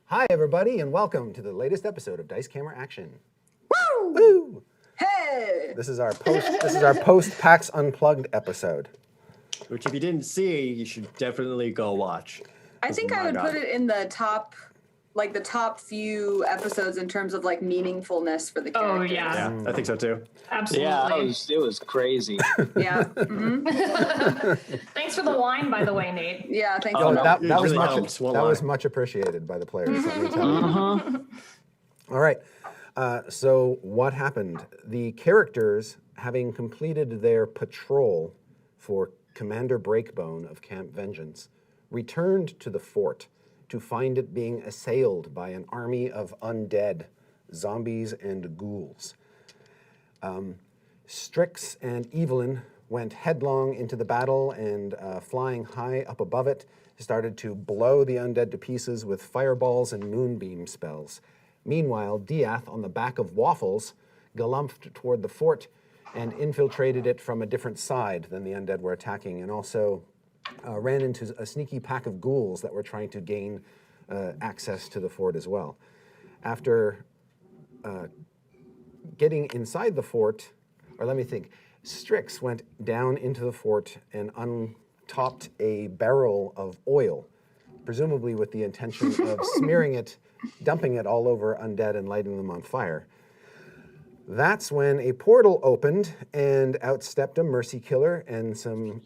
Hi, everybody, and welcome to the latest episode of Dice Camera Action. Woo! Woo! Hey! This is our post PAX Unplugged episode. Which, if you didn't see, you should definitely go watch. I think I would put it in the top, like the top few episodes in terms of like meaningfulness for the characters. Oh yeah, Yeah, I think so too. absolutely. Yeah, it was crazy. Yeah. Thanks for the wine, by the way, Nate. Yeah. Thanks. Oh, a lot. that really was helps. much. That was much appreciated by the players. Let me tell you. All right. So what happened? The characters, having completed their patrol for Commander Breakbone of Camp Vengeance, returned to the fort to find it being assailed by an army of undead, zombies and ghouls. Strix and Evelyn went headlong into the battle and, flying high up above it, started to blow the undead to pieces with fireballs and moonbeam spells. Meanwhile, Diath, on the back of Waffles, galumphing toward the fort and infiltrated it from a different side than the undead were attacking, and also ran into a sneaky pack of ghouls that were trying to gain access to the fort as well. After getting inside the fort, or let me think, Strix went down into the fort and untopped a barrel of oil, presumably with the intention of smearing it, dumping it all over undead and lighting them on fire. That's when a portal opened and out stepped a mercy killer and some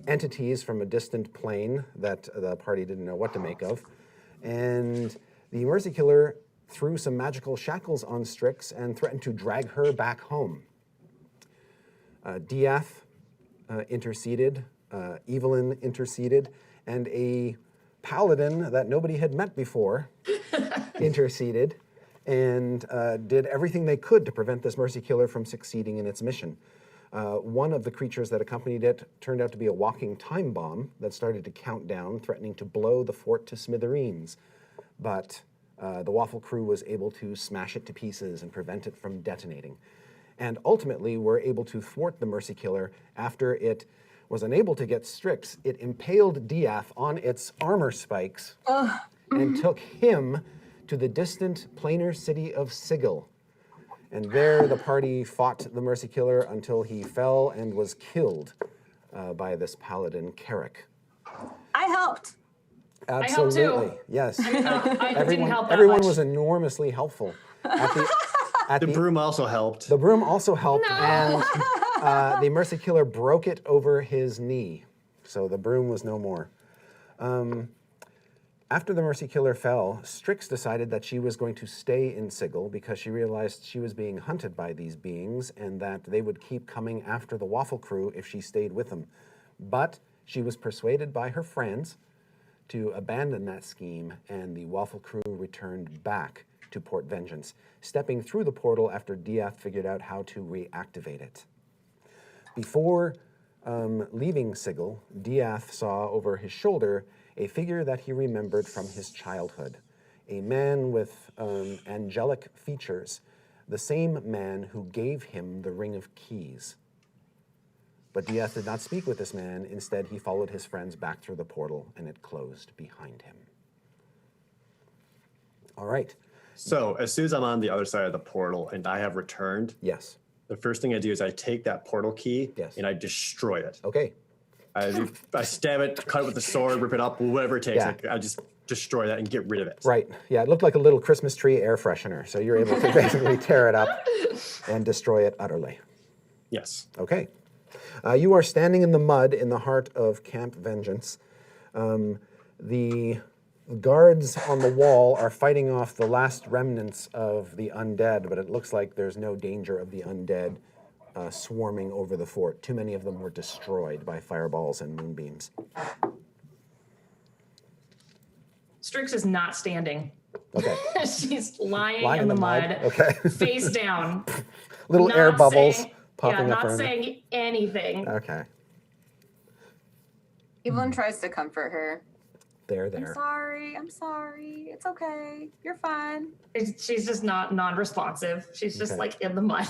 entities from a distant plane that the party didn't know what to make of. And the mercy killer threw some magical shackles on Strix and threatened to drag her back home. Diath interceded, Evelyn interceded, and a paladin that nobody had met before interceded and did everything they could to prevent this mercy killer from succeeding in its mission. One of the creatures that accompanied it turned out to be a walking time bomb that started to count down, threatening to blow the fort to smithereens. But the Waffle crew was able to smash it to pieces and prevent it from detonating. And ultimately were able to thwart the mercy killer after it was unable to get Strix. It impaled Diath on its armor spikes and took him to the distant planar city of Sigil. And there the party fought the mercy killer until he fell and was killed by this paladin, Carrick. I helped. Absolutely, I helped too. yes. I didn't help that Everyone much. was enormously helpful. The broom also helped. The broom also helped, No. and the mercy killer broke it over his knee, so the broom was no more. After the mercy killer fell, Strix decided that she was going to stay in Sigil because she realized she was being hunted by these beings and that they would keep coming after the Waffle crew if she stayed with them. But she was persuaded by her friends to abandon that scheme, and the Waffle crew returned back to Port Vengeance, stepping through the portal after Diath figured out how to reactivate it. Before leaving Sigil, Diath saw over his shoulder a figure that he remembered from his childhood, a man with angelic features, the same man who gave him the Ring of Keys. But Diath did not speak with this man. Instead, he followed his friends back through the portal, and it closed behind him. All right. So as soon as I'm on the other side of the portal and I have returned, Yes. the first thing I do is I take that portal key and I destroy it. Okay. I stab it, cut it with the sword, rip it up, whatever it takes. Yeah. I just destroy that and get rid of it. Right. Yeah, it looked like a little Christmas tree air freshener. So you're able to basically tear it up and destroy it utterly. Yes. Okay. You are standing in the mud in the heart of Camp Vengeance. The guards on the wall are fighting off the last remnants of the undead, but it looks like there's no danger of the undead swarming over the fort. Too many of them were destroyed by fireballs and moonbeams. Strix is not standing. Okay. She's lying in the mud, Okay. face down. Little not air bubbles saying, popping yeah, up. not saying anything. Okay. Evelyn tries to comfort her. There. I'm sorry. It's okay. You're fine. She's just not non-responsive. She's just like in the mud.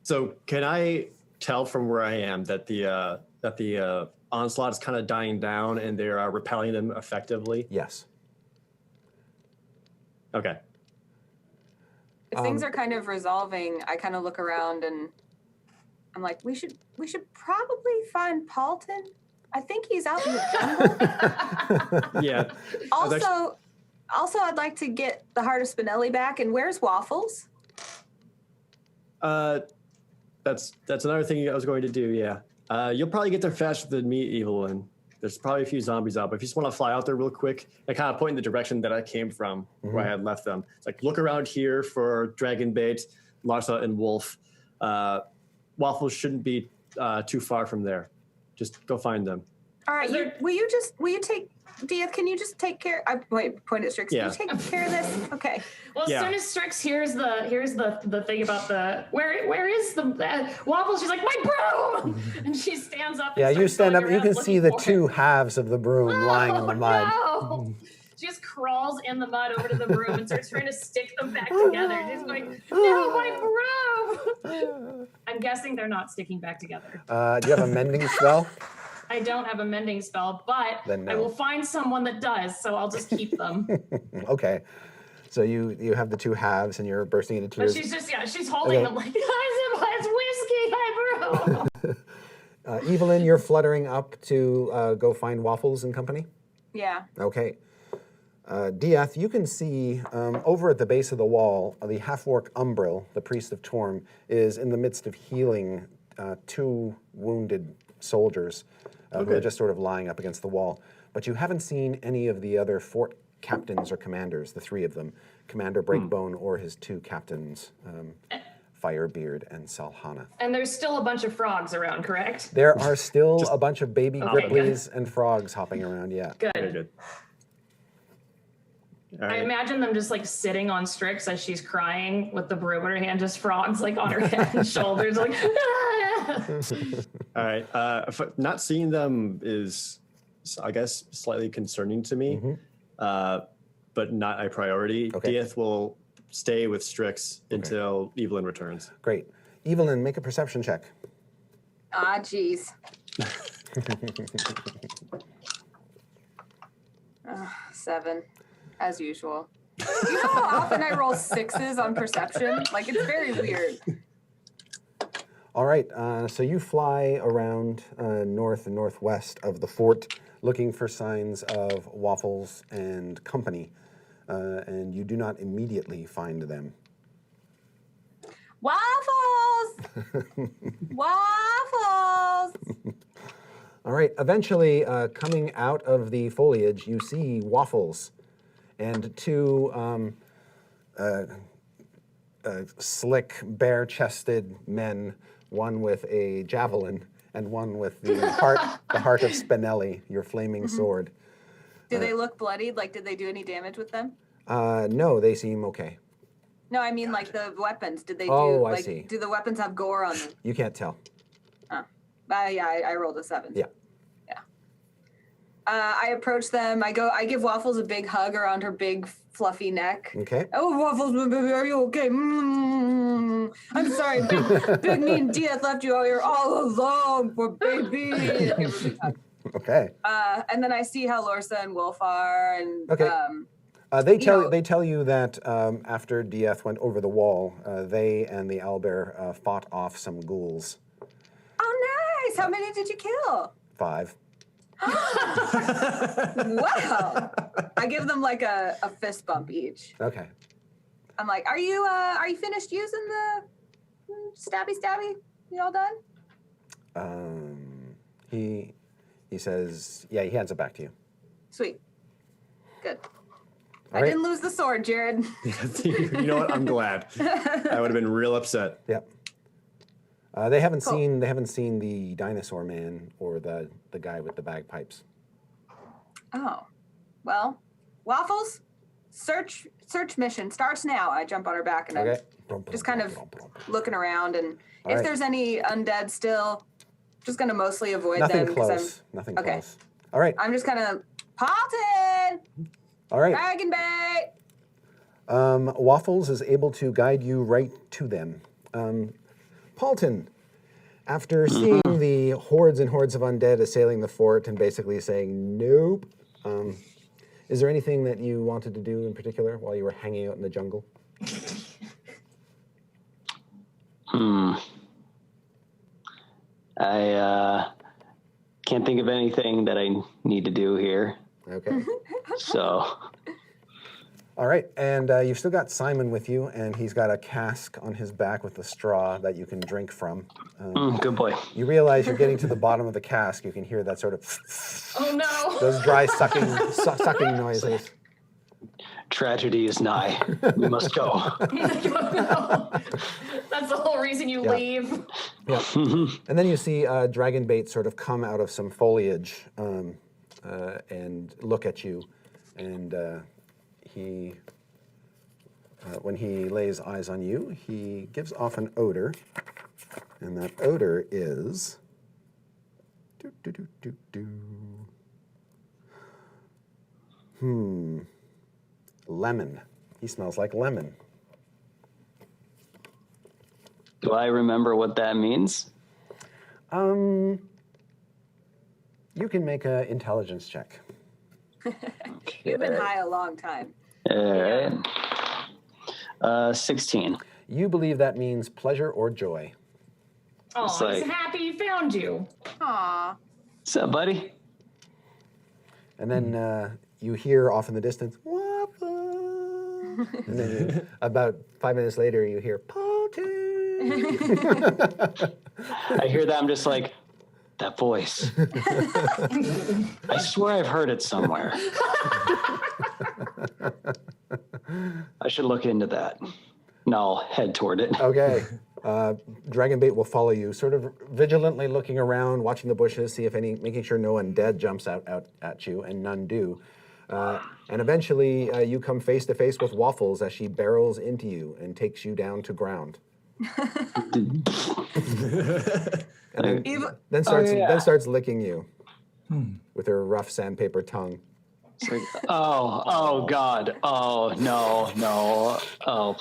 So can I tell from where I am that the onslaught is kind of dying down and they're repelling them effectively? Yes. Okay. If things are kind of resolving, I kind of look around and I'm like, we should probably find Paulton. I think he's out in the jungle. Yeah. Also, I'd like to get the heart of Spinelli back. And where's Waffles? That's another thing I was going to do. Yeah. You'll probably get there faster than me, Evelyn. There's probably a few zombies out, but if you just want to fly out there real quick and kind of point in the direction that I came from, where I had left them, it's like look around here for Dragon Bait, Larsa, and Wolf. Waffles shouldn't be too far from there. Just go find them. All right, will you take, Dieth, can you just take care, point at Strix, Yeah. can you take care of this? Okay. Well, as soon as Strix hears the thing about the where is the Waffles, she's like, my broom, and she stands up. Yeah, And you starts stand up. going You around can see looking the for two it. halves of the broom lying in the mud. No. She just crawls in the mud over to the broom and starts trying to stick them back together. She's going, no, my broom. I'm guessing they're not sticking back together. Do you have a mending spell? I don't have a mending spell, but Then no. I will find someone that does, so I'll just keep them. Okay. So you have the two halves and you're bursting into But tears. she's holding Okay. them like, it's whiskey, my broom. Evelyn, you're fluttering up to go find Waffles and company? Yeah. Okay. Dieth, you can see over at the base of the wall, the half-orc Umbril, the priest of Torm, is in the midst of healing two wounded soldiers who are just sort of lying up against the wall. But you haven't seen any of the other fort captains or commanders, the three of them, Commander Breakbone or his two captains, Firebeard and Salhana. And there's still a bunch of frogs around, correct? There are still a bunch of baby Okay, Gripplies and frogs hopping around, yeah. Very good. All I right. imagine them just like sitting on Strix as she's crying with the broom in her hand, just frogs like on her head and shoulders, like. All right. Not seeing them is, I guess, slightly concerning to me, but not a priority. Okay. Dieth will stay with Strix until Evelyn returns. Great. Evelyn, make a perception check. Ah, jeez. 7, as usual. Do you know how often I roll 6s on perception? Like, it's very weird. All right, so you fly around north and northwest of the fort looking for signs of Waffles and company, and you do not immediately find them. Waffles! Waffles! All right, eventually, coming out of the foliage, you see Waffles and two slick, bare-chested men, one with a javelin and one with the heart of Spinelli, your flaming sword. Do they look bloodied? Like, did they do any damage with them? No, they seem okay. No, I mean, like, the weapons. Did they do, Oh, I like, see. do the weapons have gore on them? You can't tell. Yeah, I rolled a 7. Yeah. I approach them. I give Waffles a big hug around her big fluffy neck. Okay. Oh, Waffles, baby, are you okay? I'm sorry, big mean Dieth left you out here all alone, poor baby. I give her a big hug. Okay. And then I see how Lorsa and Wolf are, and Okay. They tell you that after Dieth went over the wall, they and the owlbear fought off some ghouls. oh, nice. How many did you kill? 5. Wow. I give them like a fist bump each. Okay. I'm like, are you finished using the stabby? You all done? He says, yeah, he hands it back to you. Sweet. Good. All I right. didn't lose the sword, Jared. You know what? I'm glad. I would have been real upset. Yep. They haven't seen the dinosaur man or the guy with the bagpipes. Oh, well, Waffles, search mission starts now. I jump on her back and Okay. I'm just kind of looking around, and All if right. there's any undead still, just gonna mostly avoid Nothing them close. Nothing okay. close. All right. I'm just kind of Paulton, All right. Dragon Bait. Waffles is able to guide you right to them. Paulton, after seeing the hordes and hordes of undead assailing the fort and basically saying nope, Is there anything that you wanted to do in particular while you were hanging out in the jungle? I can't think of anything that I need to do here. Okay. So, All right, and you've still got Simon with you, and he's got a cask on his back with a straw that you can drink from. good boy. You realize you're getting to the bottom of the cask. You can hear that sort of Oh no. those dry sucking noises. Tragedy is nigh. We must go. No. That's the whole reason you leave. Yeah. And then you see Dragonbait sort of come out of some foliage and look at you, and he, when he lays eyes on you, he gives off an odor, and that odor is lemon. He smells like lemon. Do I remember what that means? You can make an intelligence check. You've been high a long time. All right. 16. You believe that means pleasure or joy. Oh, It's he's like- happy he found you. Aw. What's up, buddy? And then you hear off in the distance, Wamba. And then about 5 minutes later, you hear, Paulton. I hear that. I'm just like, that voice. I swear I've heard it somewhere. I should look into that. No, I'll head toward it. Okay. Dragonbait will follow you, sort of vigilantly looking around, watching the bushes, see if making sure no undead jumps out at you, and none do. And eventually, you come face to face with Waffles as she barrels into you and takes you down to ground. And then starts licking you with her rough sandpaper tongue. It's like, oh God, oh no, oh.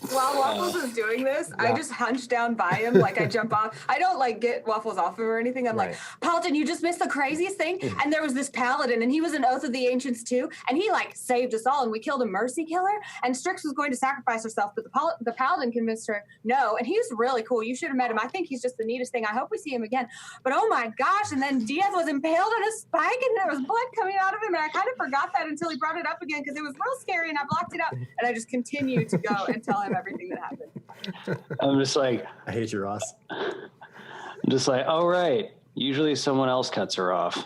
While Waffles is doing this, I just hunch down by him, like I jump off. I don't like get Waffles off him or anything. I'm like, Paladin, you just missed the craziest thing. And there was this paladin, and he was an Oath of the Ancients too, and he like saved us all, and we killed a mercy killer. And Strix was going to sacrifice herself, but the paladin convinced her no. And he's really cool. You should have met him. I think he's just the neatest thing. I hope we see him again. But oh my gosh! And then Diaz was impaled on a spike, and there was blood coming out of him, and I kind of forgot that until he brought it up again because it was real scary, and I blocked it out, and I just continued to go and tell him everything that happened. I'm just like, I hate you, Ross. I'm just like, oh right. Usually someone else cuts her off.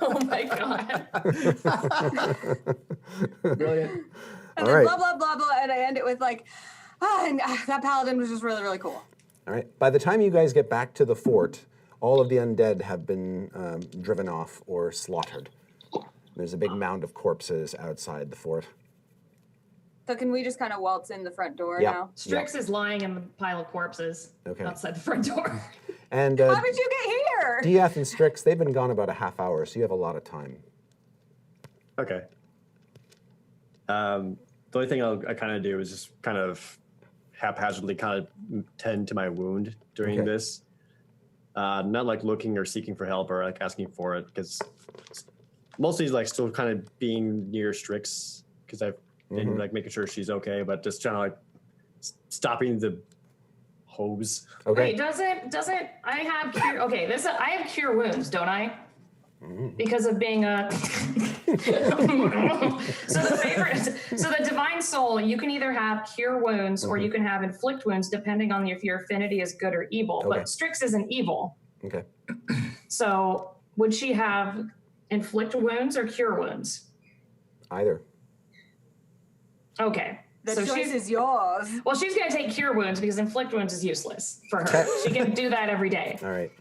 Oh my god. Brilliant. And All then right. blah blah blah blah, and I end it with like, that paladin was just really really cool. All right. By the time you guys get back to the fort, all of the undead have been driven off or slaughtered. There's a big mound of corpses outside the fort. So can we just kind of waltz in the front door Yeah. now? Strix is lying in the pile of corpses outside the front door. And How did you get here? Diath and Strix, they've been gone about a half hour, so you have a lot of time. Okay. The only thing I kind of do is just kind of haphazardly kind of tend to my wound during this. Not like looking or seeking for help or like asking for it, because mostly like still kind of being near Strix because I've been like making sure she's okay, but just trying to like stopping the hose. Okay. Wait, doesn't I have cure? Okay, I have cure wounds, don't I? Because of being a so the divine soul, you can either have cure wounds or you can have inflict wounds depending on if your affinity is good or evil. Okay. But Strix isn't evil. Okay. So would she have inflict wounds or cure wounds? Either. Okay. The so choice is yours. Well, she's going to take cure wounds because inflict wounds is useless for her. She can do that every day. All right.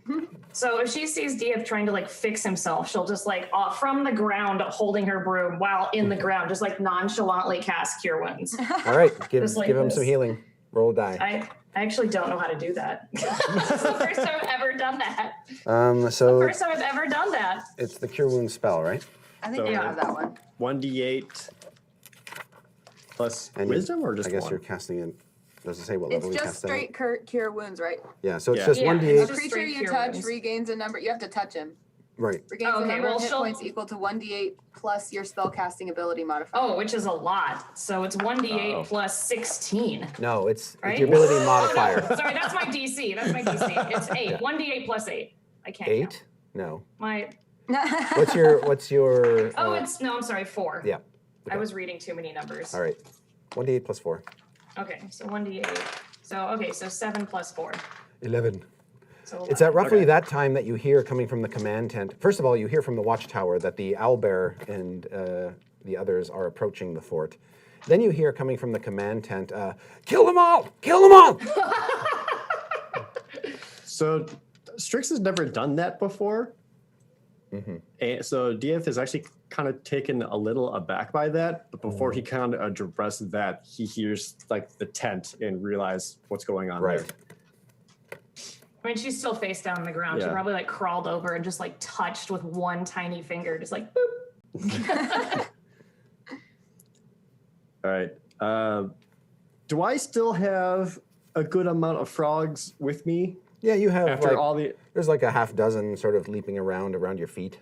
So if she sees Diaz trying to like fix himself, she'll just like from the ground holding her broom while in the ground, just like nonchalantly cast cure wounds. All right. Give Just like him this. some healing. Roll a die. I actually don't know how to do that. It's the first time I've ever done that. So First time I've ever done that. it's the Cure Wounds spell, right? I think you have that one. 1d8 plus And wisdom or just I guess one? you're casting it Does it say what It's level you just cast that? straight cure wounds, right? Yeah, so it's Yeah. just Yeah, 1d8. it's A just creature straight you cure touch wounds. regains a number. You have to touch him. Right. Regains Okay, a number well, of hit she'll- points equal to 1d8 plus your spellcasting ability modifier. Oh, which is a lot. So it's 1d8 Oh. plus 16. No, it's Right? your ability Oh, modifier. no. Sorry, that's my DC. That's my DC. It's 8. 1d8 plus 8. I can't 8? count. No. My What's your Oh, it's no, I'm sorry, 4. yeah. I was reading too many numbers. All right. 1d8 plus 4. Okay, so 1d8. So 7 plus 4. 11. So It's at 11. roughly Okay. that time that you hear coming from the command tent. First of all, you hear from the watchtower that the owlbear and the others are approaching the fort. Then you hear coming from the command tent, kill them all! Kill them all! So Strix has never done that before. And so DF is actually kind of taken a little aback by that. But before he kind of addresses that, he hears like the tent and realize what's going on Right. there. I mean, she's still face down on the ground. She Yeah. probably like crawled over and just like touched with one tiny finger, just like boop. All right. Do I still have a good amount of frogs with me Yeah, you have after like, all the? there's like a half dozen sort of leaping around your feet.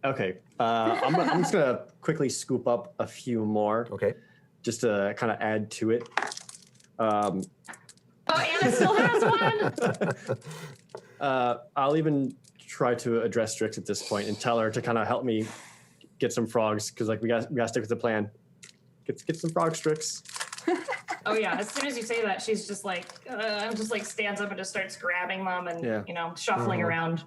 Okay. I'm just gonna quickly scoop up a few more Okay. just to kind of add to it. Oh, Anna still has one. I'll even try to address Strix at this point and tell her to kind of help me get some frogs because like we got to stick with the plan. Get some frog Strix. Oh yeah, as soon as you say that, she's just like stands up and just starts grabbing them and Yeah. shuffling around.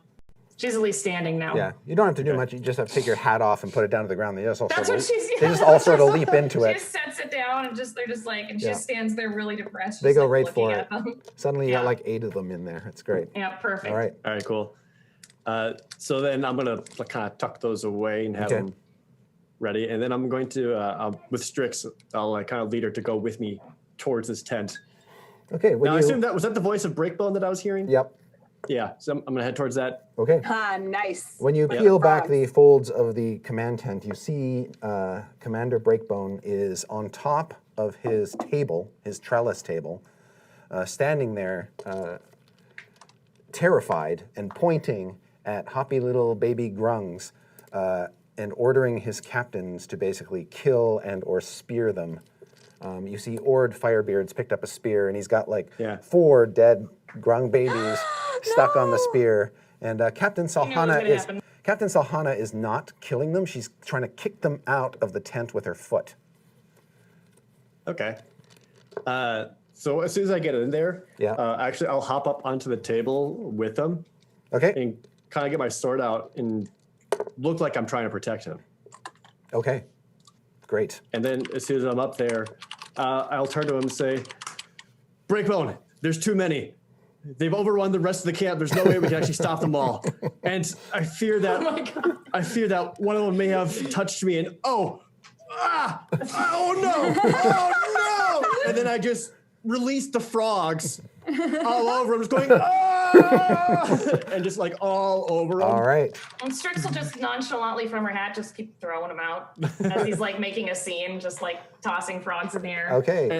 She's at least standing now. Yeah, you don't have to do Okay. much. You just have to take your hat off and put it down to the ground. They just all That's sort what of, she's. they just all sort of leap into She it. just sets it down and they're just like, and she Yeah. just stands there really depressed. They just, go like, right looking for at it. them. Suddenly you got Yeah. like 8 of them in there. It's great. Yeah, perfect. All right. All right, cool. So then I'm gonna kind of tuck those away and have Okay. them ready, and then I'm going to with Strix, I'll kind of lead her to go with me towards this tent. Okay. When Now I you, assume that was that the voice of Breakbone that I was hearing. Yep. Yeah. So I'm gonna head towards that. Okay. Ah, nice. When you Yeah. peel back Frogs. the folds of the command tent, you see Commander Breakbone is on top of his table, his trellis table, standing there, terrified and pointing at hoppy little baby grungs and ordering his captains to basically kill and or spear them. You see Ord Firebeard's picked up a spear, and he's got like Yeah. 4 dead grung babies stuck on the spear. And Captain knew it was Salhana gonna is happen. Captain Salhana is not killing them. She's trying to kick them out of the tent with her foot. Okay. So as soon as I get in there, Yeah. actually I'll hop up onto the table with them Okay. and kind of get my sword out and look like I'm trying to protect him. Okay. Great. And then as soon as I'm up there, I'll turn to him and say, Breakbone, there's too many. They've overrun the rest of the camp. There's no way we can actually stop them all. And I fear that Oh my god. I fear that one of them may have touched me and oh no, and then I just release the frogs all over him, just going and just like all over him. All right. And Strix will just nonchalantly from her hat just keep throwing them out as he's like making a scene, just like tossing frogs in the air. Okay.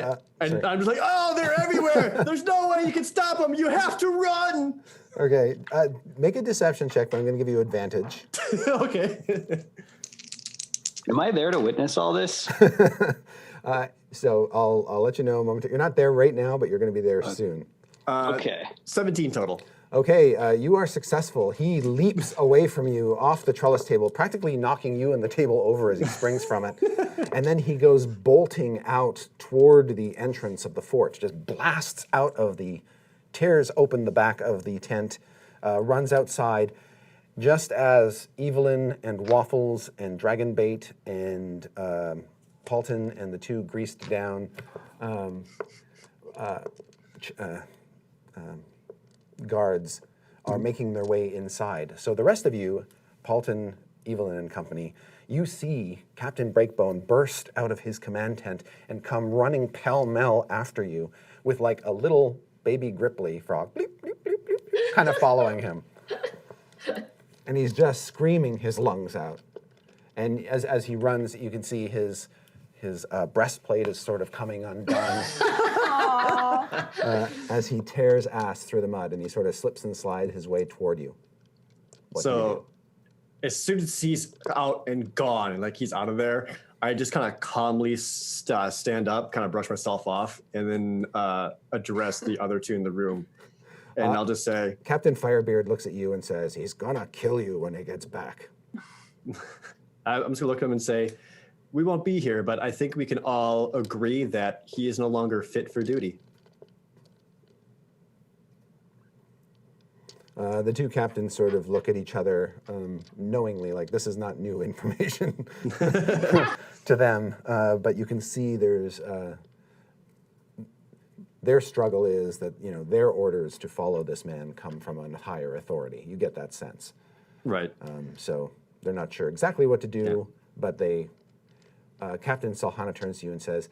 And sorry. I'm just like, oh, they're everywhere. There's no way you can stop them. You have to run. Okay. Make a deception check, but I'm going to give you advantage. Okay. Am I there to witness all this? So I'll let you know momentarily. You're not there right now, but you're going to be there soon. Okay. 17 total. Okay, you are successful. He leaps away from you off the trellis table, practically knocking you and the table over as he springs from it. And then he goes bolting out toward the entrance of the fort, just blasts out of tears open the back of the tent, runs outside, just as Evelyn and Waffles and Dragonbait and Paulton and the 2 greased down guards are making their way inside. So the rest of you, Paulton, Evelyn, and company, you see Captain Breakbone burst out of his command tent and come running pell-mell after you with like a little baby Gripply frog, bleep, bleep, bleep, bleep, bleep, kind of following him. And he's just screaming his lungs out. And as he runs, you can see his breastplate is sort of coming undone. as he tears ass through the mud, and he sort of slips and slides his way toward you. What do you So as soon as he's out and gone, and like he's out of there, I just kind of calmly stand up, kind of brush myself off, and then address the other two in the room. And I'll just say, Captain Firebeard looks at you and says, he's gonna kill you when he gets back. I'm just gonna look at him and say, we won't be here, but I think we can all agree that he is no longer fit for duty. The two captains sort of look at each other knowingly, like this is not new information to them, but you can see there's their struggle is that, you know, their orders to follow this man come from a higher authority. You get that sense. Right. So they're not sure exactly what to do, but they, Captain Salhana turns to you and says,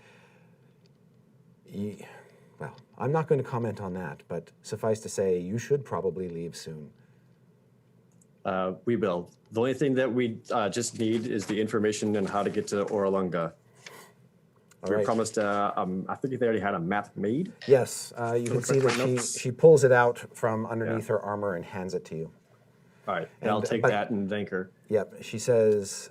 well, I'm not going to comment on that, but suffice to say, you should probably leave soon. We will. The only thing that we just need is the information on how to get to Orolunga. We right. promised, I think they already had a map made. Yes, you can see that she pulls it out from underneath her armor and hands it to you. All right, and I'll take that and thank her. Yep, she says,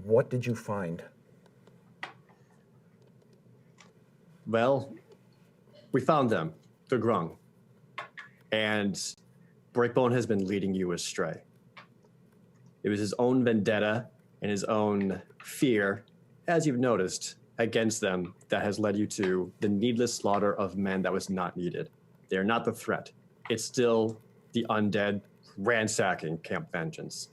what did you find? Well, we found them, the Grung. And Breakbone has been leading you astray. It was his own vendetta and his own fear, as you've noticed, against them that has led you to the needless slaughter of men that was not needed. They are not the threat. It's still the undead ransacking Camp Vengeance.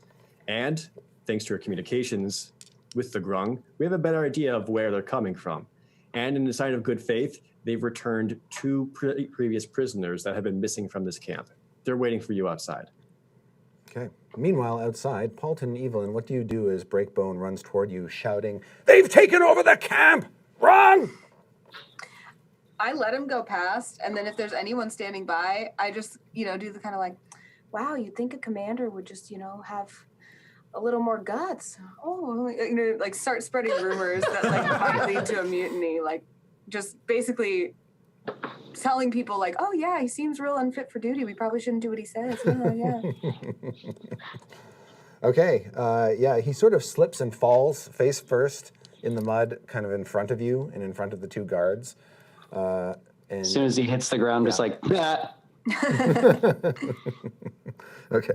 And thanks to our communications with the Grung, we have a better idea of where they're coming from. And in a sign of good faith, they've returned two previous prisoners that have been missing from this camp. They're waiting for you outside. Okay. Meanwhile, outside, Paulton and Evelyn, what do you do as Breakbone runs toward you, shouting, "They've taken over the camp! Run!" I let him go past, and then if there's anyone standing by, I just, do the kind of like, wow, you'd think a commander would just, have a little more guts. Oh, like start spreading rumors that like might lead to a mutiny. Like, just basically telling people like, oh yeah, he seems real unfit for duty. We probably shouldn't do what he says. Yeah. Okay. Yeah, he sort of slips and falls face first in the mud, kind of in front of you and in front of the two guards. And as soon as he hits the ground, just like, ah. Okay.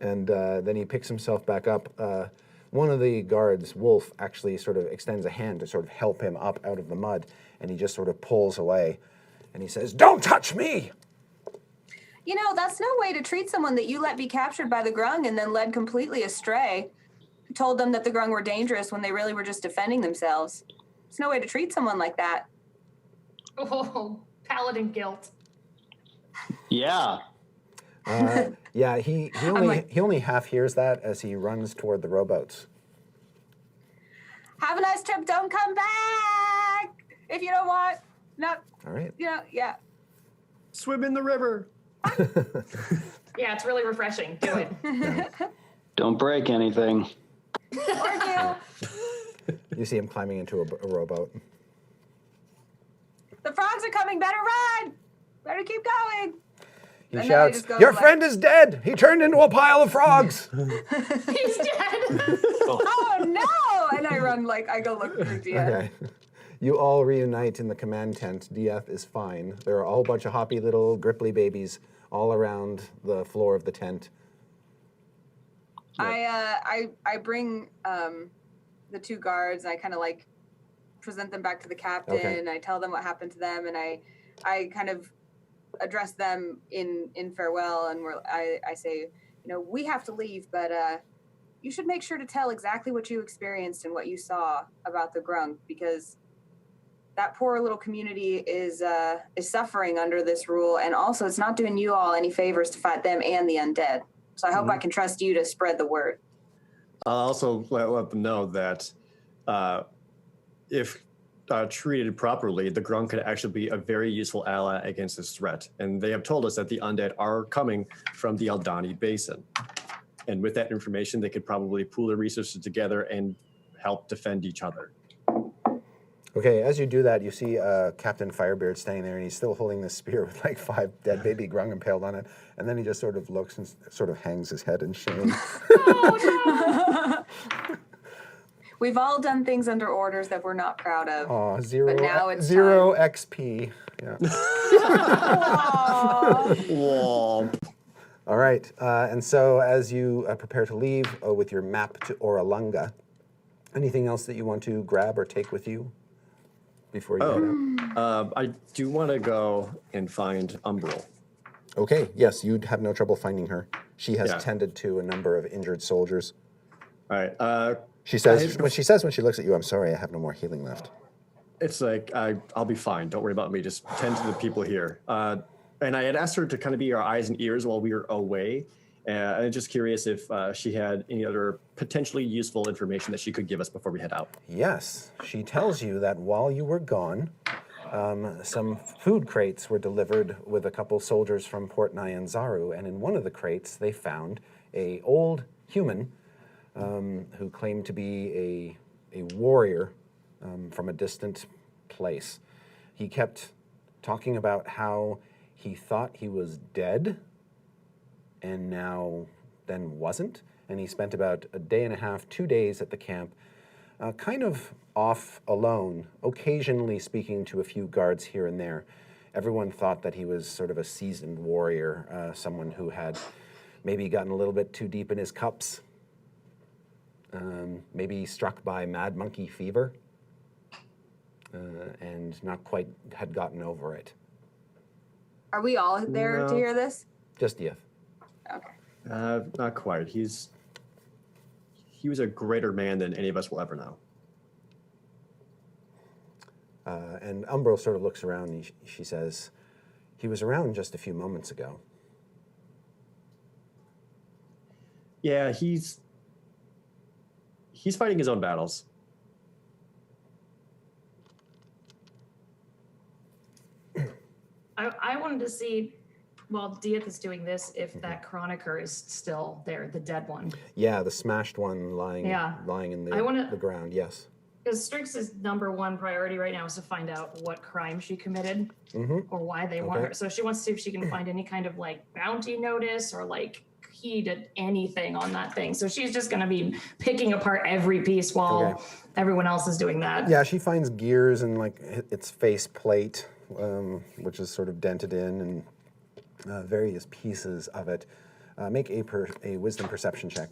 And then he picks himself back up. One of the guards, Wolf, actually sort of extends a hand to sort of help him up out of the mud, and he just sort of pulls away. And he says, "Don't touch me!" That's no way to treat someone that you let be captured by the Grung and then led completely astray. Told them that the Grung were dangerous when they really were just defending themselves. It's no way to treat someone like that. Oh, paladin guilt. Yeah. Yeah, he only half hears that as he runs toward the rowboats. Have a nice trip. Don't come back if you don't want. No. All right. Yeah. Swim in the river. Yeah, it's really refreshing. Do it. Don't break anything. Or do. You see him climbing into a rowboat. The frogs are coming. Better run. Better keep going. He And shouts, then I just go "Your like- friend is dead! He turned into a pile of frogs!" He's dead. Oh no! And I run I go look for DF. Okay. You all reunite in the command tent. DF is fine. There are a whole bunch of hoppy little gripply babies all around the floor of the tent. I bring the two guards, and I kind of present them back to the captain. Okay. And I tell them what happened to them, and I kind of address them in farewell, and I say, we have to leave, but you should make sure to tell exactly what you experienced and what you saw about the Grung, because that poor little community is suffering under this rule, and also it's not doing you all any favors to fight them and the undead. So I hope I can trust you to spread the word. I'll also let them know that if treated properly, the Grung could actually be a very useful ally against this threat. And they have told us that the undead are coming from the Aldani Basin. And with that information, they could probably pool their resources together and help defend each other. Okay, as you do that, you see Captain Firebeard standing there, and he's still holding this spear with like 5 dead baby grung impaled on it. And then he just sort of looks and sort of hangs his head in shame. We've all done things under orders that we're not proud of. Aw, zero, But now it's zero XP. Yeah. Womp. All right, and so as you prepare to leave with your map to Orolunga, anything else that you want to grab or take with you before you head out? I do want to go and find Umbral. Okay, yes, you'd have no trouble finding her. She has Yeah. tended to a number of injured soldiers. All right. She says when she looks at you, "I'm sorry, I have no more healing left." It's like, I'll be fine. Don't worry about me. Just tend to the people here. And I had asked her to kind of be our eyes and ears while we were away. And I'm just curious if she had any other potentially useful information that she could give us before we head out. Yes, she tells you that while you were gone, some food crates were delivered with a couple soldiers from Port Nyanzaru, and in one of the crates they found a old human who claimed to be a warrior from a distant place. He kept talking about how he thought he was dead and now then wasn't, and he spent about a day and a half, 2 days at the camp, kind of off alone, occasionally speaking to a few guards here and there. Everyone thought that he was sort of a seasoned warrior, someone who had maybe gotten a little bit too deep in his cups, maybe struck by mad monkey fever, and not quite had gotten over it. Are we all there to No. hear this? Just Yith. Okay. Not quite. He was a greater man than any of us will ever know. And Umbral sort of looks around and she says, "He was around just a few moments ago." Yeah, he's fighting his own battles. I wanted to see, while Dieth is doing this, if that Chroniker is still there, the dead one. Yeah, the smashed one lying in I the ground, yes. Because Strix's #1 priority right now is to find out what crime she committed or why they want her. So she wants to see if she can find any kind of like bounty notice or like key to anything on that thing. So she's just going to be picking apart every piece while everyone else is doing that. Yeah, she finds gears and like its face plate, which is sort of dented in, and various pieces of it. Make a wisdom perception check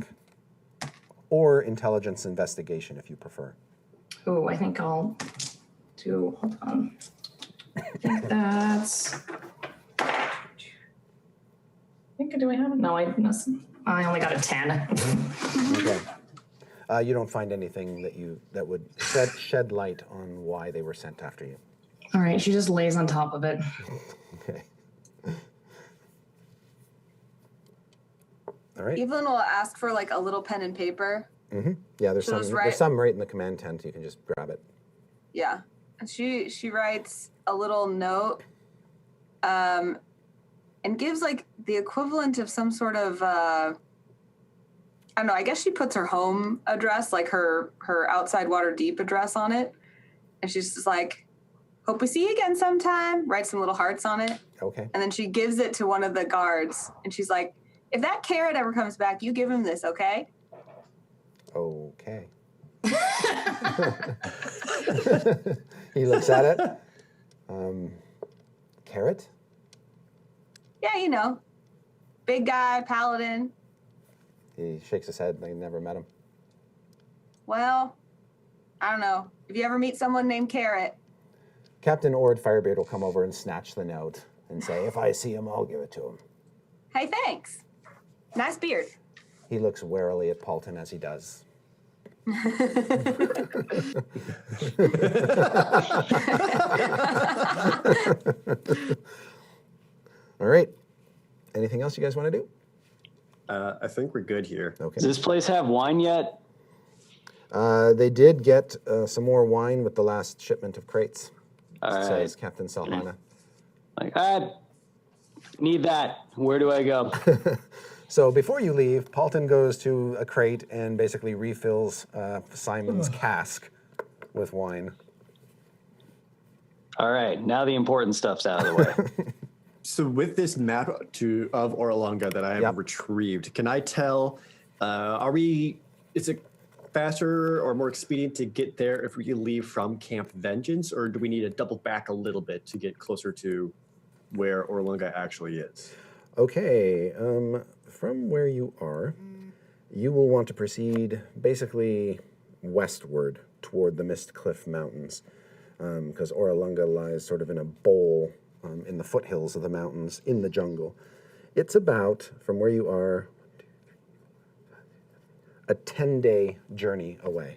or intelligence investigation if you prefer. Oh, I think I'll do, hold on. I think that's, do I have it? No, I only got a 10. Okay. You don't find anything that would shed light on why they were sent after you. All right, she just lays on top of it. Okay. All right. Evelyn will ask for like a little pen and paper. Mm-hmm. Yeah, there's She'll some just there's some right in the command tent. You can just grab it. Yeah. And she writes a little note and gives like the equivalent of some sort of I don't know, I guess she puts her home address, like her outside Water Deep address on it. And she's just like, "Hope we see you again sometime." Writes some little hearts on it. Okay. And then she gives it to one of the guards. And she's like, "If that carrot ever comes back, you give him this, okay?" Okay. He looks at it. Carrot? Yeah, you know. Big guy, paladin. He shakes his head. They never met him. Well, I don't know. If you ever meet someone named Carrot. Captain Ord Firebeard will come over and snatch the note and say, "If I see him, I'll give it to him." Hey, thanks. Nice beard. He looks warily at Paulton as he does. All right. Anything else you guys want to do? I think we're good here. Okay. Does this place have wine yet? They did get some more wine with the last shipment of crates, All says right. Captain Salhana. Like, I need that. Where do I go? So before you leave, Paulton goes to a crate and basically refills Simon's cask with wine. All right, now the important stuff's out of the way. So with this map of Orolunga that I have retrieved, can I tell, is it faster or more expedient to get there if we leave from Camp Vengeance, or do we need to double back a little bit to get closer to where Orolunga actually is? Okay, from where you are, you will want to proceed basically westward toward the Mist Cliff Mountains, because Orolunga lies sort of in a bowl in the foothills of the mountains in the jungle. It's about, from where you are, a 10-day journey away.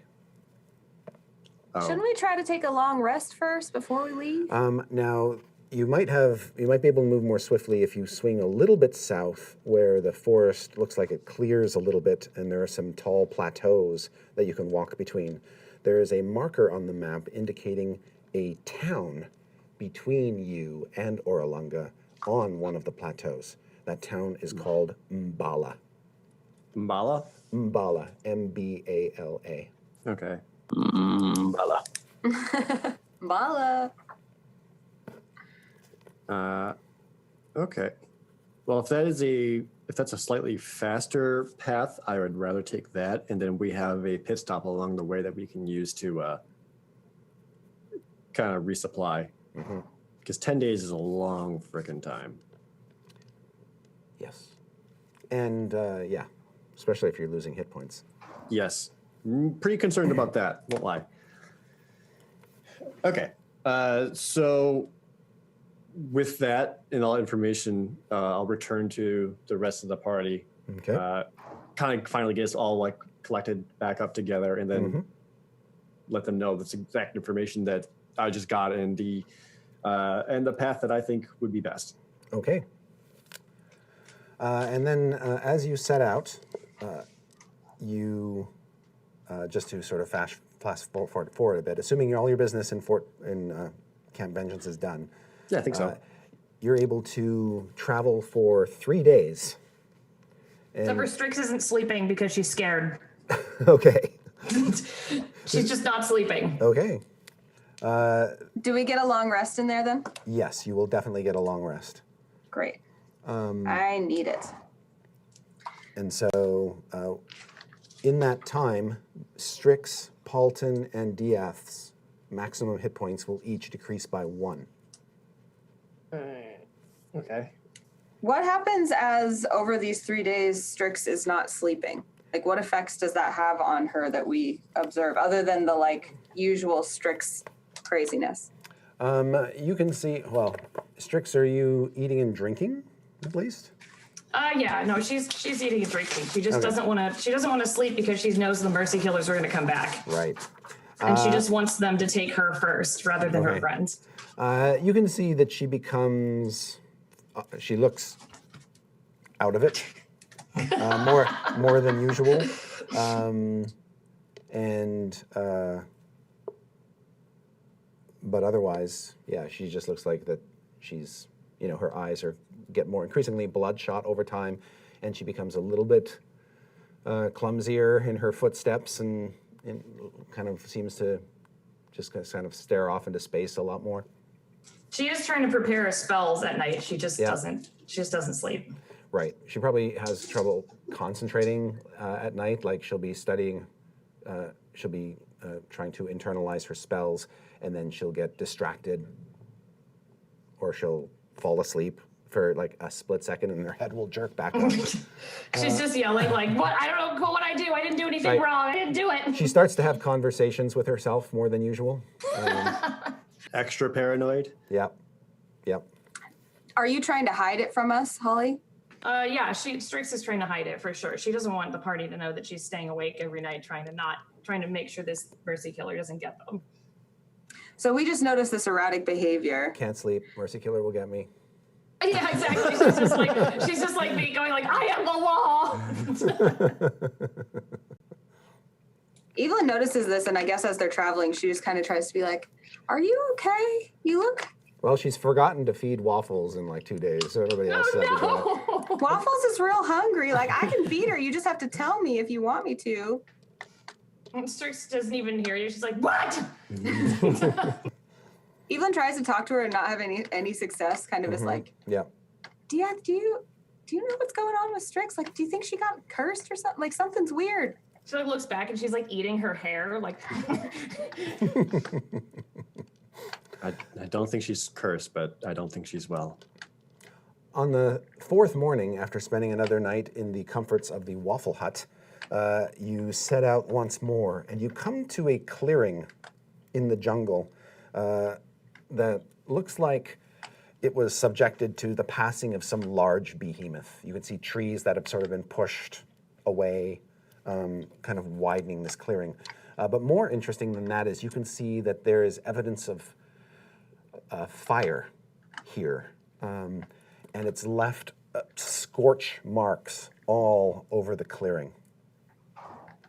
Shouldn't we try to take a long rest first before we leave? Now, you might be able to move more swiftly if you swing a little bit south where the forest looks like it clears a little bit and there are some tall plateaus that you can walk between. There is a marker on the map indicating a town between you and Orolunga on one of the plateaus. That town is called Mbala. Mbala? Mbala, M-B-A-L-A. Okay. Bala. Mala. Okay. Well, if that's a slightly faster path, I would rather take that, and then we have a pit stop along the way that we can use to kind of resupply. Because 10 days is a long frickin' time. Yes. And yeah, especially if you're losing hit points. Yes. Pretty concerned about that, won't lie. Okay. So with that and all information, I'll return to the rest of the party. Okay. Kind of finally get us all like collected back up together, and then let them know this exact information that I just got and the path that I think would be best. Okay. And then as you set out, you just to sort of fast forward a bit, assuming all your business in Camp Vengeance is done. Yeah, I think so. You're able to travel for 3 days. Except for Strix isn't sleeping because she's scared. Okay. She's just not sleeping. Okay. Do we get a long rest in there then? Yes, you will definitely get a long rest. Great. I need it. And so in that time, Strix, Paulton, and Diath's maximum hit points will each decrease by 1. Okay. What happens as over these 3 days Strix is not sleeping? Like, what effects does that have on her that we observe, other than the like usual Strix craziness? You can see, well, Strix, are you eating and drinking at least? Yeah, no, she's eating and drinking. She just doesn't want to. She doesn't want to sleep because she knows the Mercy Killers are going to come back. Right. And she just wants them to take her first rather than her friends. You can see that she becomes, she looks out of it, more than usual, but otherwise, yeah, she just looks like that. She's, her eyes get more increasingly bloodshot over time, and she becomes a little bit clumsier in her footsteps, and kind of seems to just kind of stare off into space a lot more. She is trying to prepare her spells at night. She just doesn't. She just doesn't sleep. Right. She probably has trouble concentrating at night. Like she'll be studying, she'll be trying to internalize her spells, and then she'll get distracted, or she'll fall asleep for like a split second, and her head will jerk back up. She's just yelling like, "What? I don't know what I do. I didn't do anything wrong. I didn't do it." She starts to have conversations with herself more than usual. Extra paranoid? Yep. Are you trying to hide it from us, Holly? Yeah, Strix is trying to hide it for sure. She doesn't want the party to know that she's staying awake every night trying to make sure this Mercy Killer doesn't get them. So we just noticed this erratic behavior. Can't sleep. Mercy Killer will get me. Yeah, exactly. She's just like me going like, I am the law. Evelyn notices this, and I guess as they're traveling, she just kind of tries to be like, "Are you okay? You look..." Well, she's forgotten to feed Waffles in like 2 days, so everybody else said no. Waffles is real hungry. Like, I can feed her. You just have to tell me if you want me to. And Strix doesn't even hear you. She's like, what? Evelyn tries to talk to her and not have any success. Kind of is like, Yeah. do you know what's going on with Strix? Like, do you think she got cursed or something? Like, something's weird. She like looks back and she's like eating her hair, like. I don't think she's cursed, but I don't think she's well. On the fourth morning, after spending another night in the comforts of the Waffle Hut, you set out once more, and you come to a clearing in the jungle that looks like it was subjected to the passing of some large behemoth. You can see trees that have sort of been pushed away, kind of widening this clearing. But more interesting than that is you can see that there is evidence of fire here. And it's left scorch marks all over the clearing.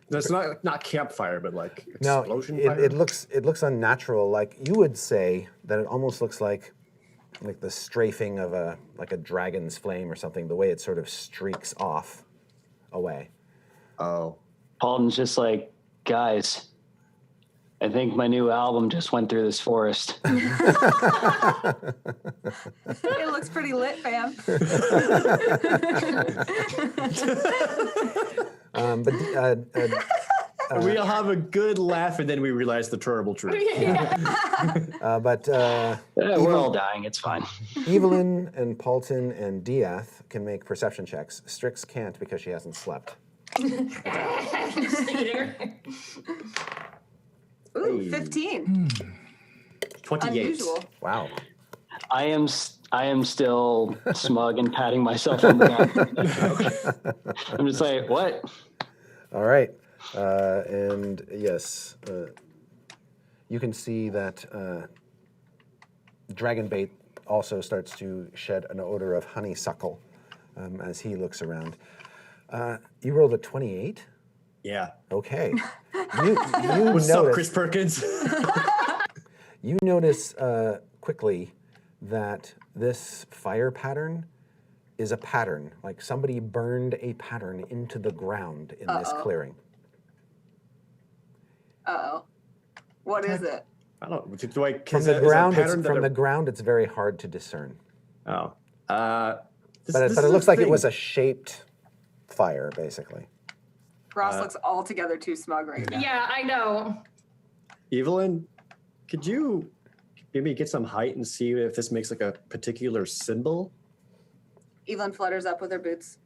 That's not campfire, but like explosion no, fire? it looks unnatural. Like you would say that it almost looks like the strafing of a dragon's flame or something. The way it sort of streaks off away. Oh. Paulton's just like, guys, I think my new album just went through this forest. It looks pretty lit, fam. We all have a good laugh, and then we realize the terrible truth. We're all dying. It's fine. Evelyn and Paulton and Diath can make perception checks. Strix can't because she hasn't slept. Ooh, 15. 28. Unusual. Wow. I am still smug and patting myself on the back. I'm just like, what? All right. And yes, you can see that Dragonbait also starts to shed an odor of honeysuckle as he looks around. You rolled a 28? Yeah. Okay. You What's notice, up, Chris Perkins? You notice quickly that this fire pattern is a pattern. Like somebody burned a pattern into the ground in this clearing. Uh-oh. What is it? I don't. Do I? From is the that- is that ground, pattern that from I- the ground, it's very hard to discern. Oh. But it looks like it was a shaped fire, basically. Ross looks altogether too smug right now. Yeah, I know. Evelyn, could you maybe get some height and see if this makes like a particular symbol? Evelyn flutters up with her boots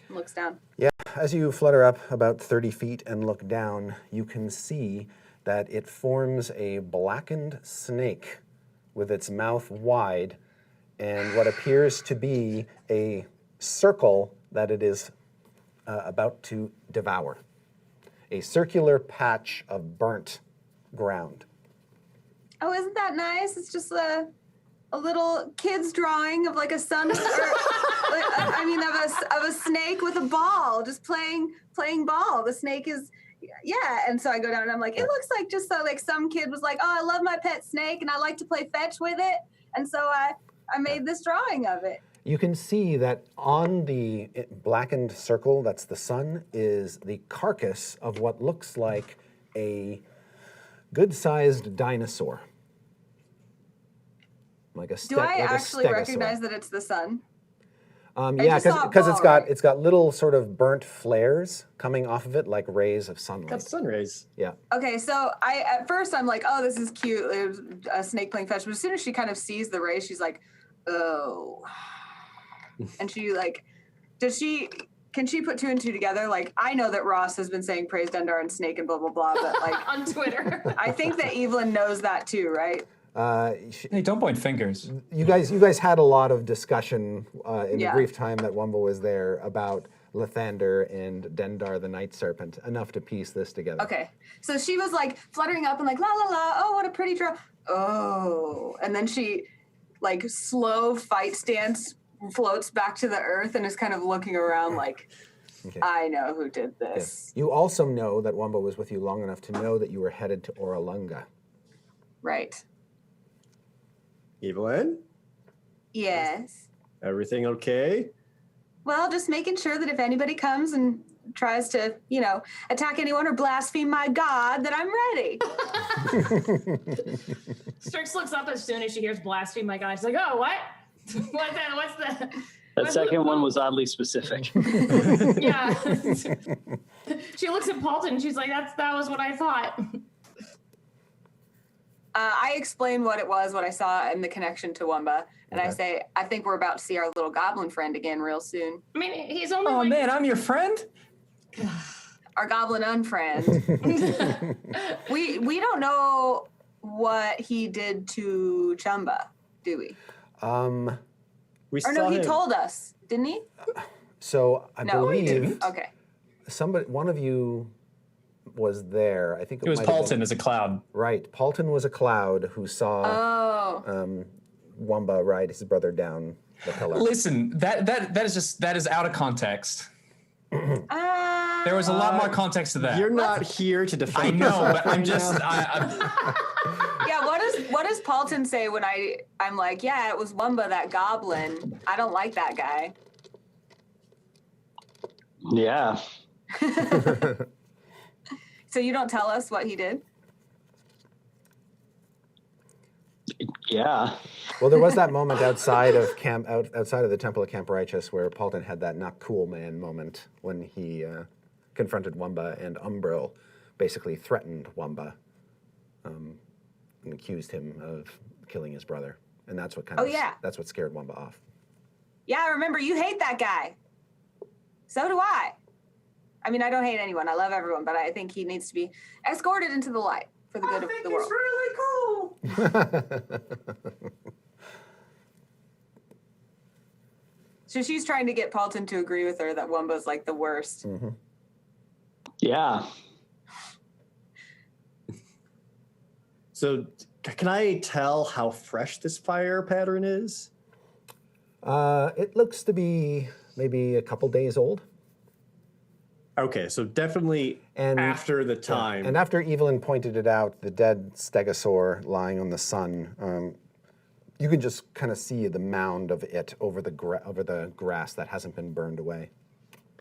and looks down. Yeah, as you flutter up about 30 feet and look down, you can see that it forms a blackened snake with its mouth wide and what appears to be a circle that it is about to devour. A circular patch of burnt ground. Oh, isn't that nice? It's just a little kid's drawing of like a sun, of a snake with a ball, just playing ball. The snake is, yeah. And so I go down and I'm like, it looks like just so like some kid was like, oh, I love my pet snake and I like to play fetch with it. And so I made this drawing of it. You can see that on the blackened circle, that's the sun, is the carcass of what looks like a good-sized dinosaur. Like a Do I like actually a stegosaur. recognize that it's the sun? Yeah, just saw a because ball, it's got right? it's got little sort of burnt flares coming off of it, like rays of sunlight. Got sun rays. Yeah. Okay, so at first I'm like, oh, this is cute. It was a snake playing fetch. But as soon as she kind of sees the ray, she's like, oh. And she like, can she put two and two together? Like, I know that Ross has been saying praise Dendar and snake and blah, blah, blah, but like. On Twitter. I think that Evelyn knows that too, right? Hey, don't point fingers. You guys had a lot of discussion in the Yeah. brief time that Wamba was there about Lathander and Dendar the Night Serpent, enough to piece this together. Okay. So she was like fluttering up and like, la, la, la, oh, what a pretty draw. Oh. And then she like slow fight stance floats back to the earth and is kind of looking around like, Okay. I know who did this. Yes. You also know that Wamba was with you long enough to know that you were headed to Orolunga. Right. Evelyn, Yes. everything okay? Well, just making sure that if anybody comes and tries to, attack anyone or blaspheme my God, that I'm ready. Strix looks up as soon as she hears blaspheme my god. She's like, oh, what? What's the That second one was oddly specific. Yeah. She looks at Paulton and she's like, that was what I thought. I explain what it was, what I saw, and the connection to Wamba. And I say, I think we're about to see our little goblin friend again real soon. I mean, he's only Oh man, I'm your friend. Our goblin unfriend. we don't know what he did to Chumba, do we? We Or no, he told us, didn't he? So I No, he believe didn't. Okay. one of you was there. I think It was might have Paulton been- as a cloud. Right. Paulton was a cloud who saw Oh. Wamba ride his brother down the pillar. Listen, that is out of context. There was a lot more context to that. You're not here to I defend know, yourself but I'm right just. now. Yeah, what does Paulton say when I'm like, yeah, it was Wamba, that goblin. I don't like that guy. Yeah. So you don't tell us what he did? Yeah. Well, there was that moment outside of outside of the Temple of Camp Righteous where Paulton had that not cool man moment when he confronted Wamba, and Umbril basically threatened Wamba and accused him of killing his brother, and that's what that's what scared Wamba off. Yeah, I remember you hate that guy. So do I. I mean, I don't hate anyone. I love everyone, but I think he needs to be escorted into the light for the good of the world. really cool. So she's trying to get Paulton to agree with her that Wumba's like the worst. Mm-hmm. Yeah. So can I tell how fresh this fire pattern is? It looks to be maybe a couple days old. Okay, so definitely And after the time. And after Evelyn pointed it out, the dead stegosaur lying on the sun, you can just kind of see the mound of it over the grass that hasn't been burned away.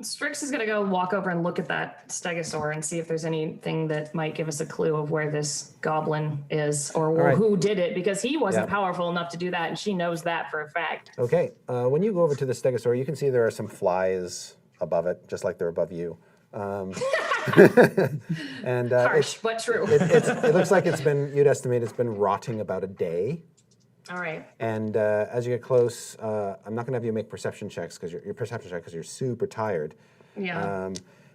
Strix is going to go walk over and look at that stegosaur and see if there's anything that might give us a clue of where this goblin is or right. who did it, because he wasn't Yeah. powerful enough to do that, and she knows that for a fact. Okay, when you go over to the stegosaur, you can see there are some flies above it, just like they're above you. And Harsh, but true. it looks like you'd estimate it's been rotting about a day. All right. And as you get close, I'm not going to have you make perception checks because your perception check because you're super tired. Yeah.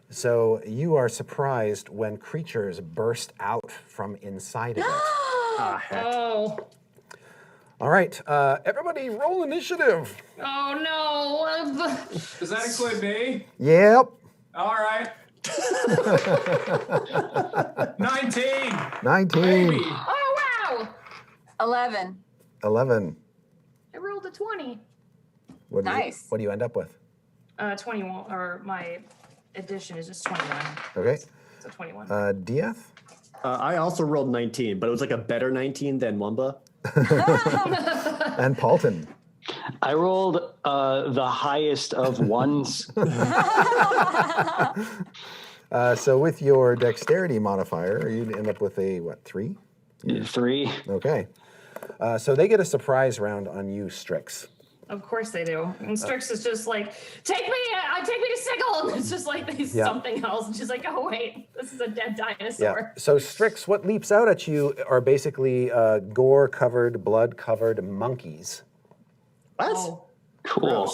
So you are surprised when creatures burst out from inside of it. Oh. All right, everybody, roll initiative. Oh no. Does that include me? Yep. All right. 19. 19. Baby. Oh wow. 11. 11. I rolled a 20. What Nice. What do you end up with? 21, or my addition is just 21. Okay. So 21. Dieth? I also rolled 19, but it was like a better 19 than Wamba. And Paulton. I rolled the highest of ones. So with your dexterity modifier, you'd end up with a, 3? 3. Okay. So they get a surprise round on you, Strix. Of course they do. And Strix is just like, take me to Sigil. And it's just like Yeah. something else. And she's like, oh wait, this is a dead Yeah. dinosaur. So Strix, what leaps out at you are basically gore-covered, blood-covered monkeys. What? Oh, Cool.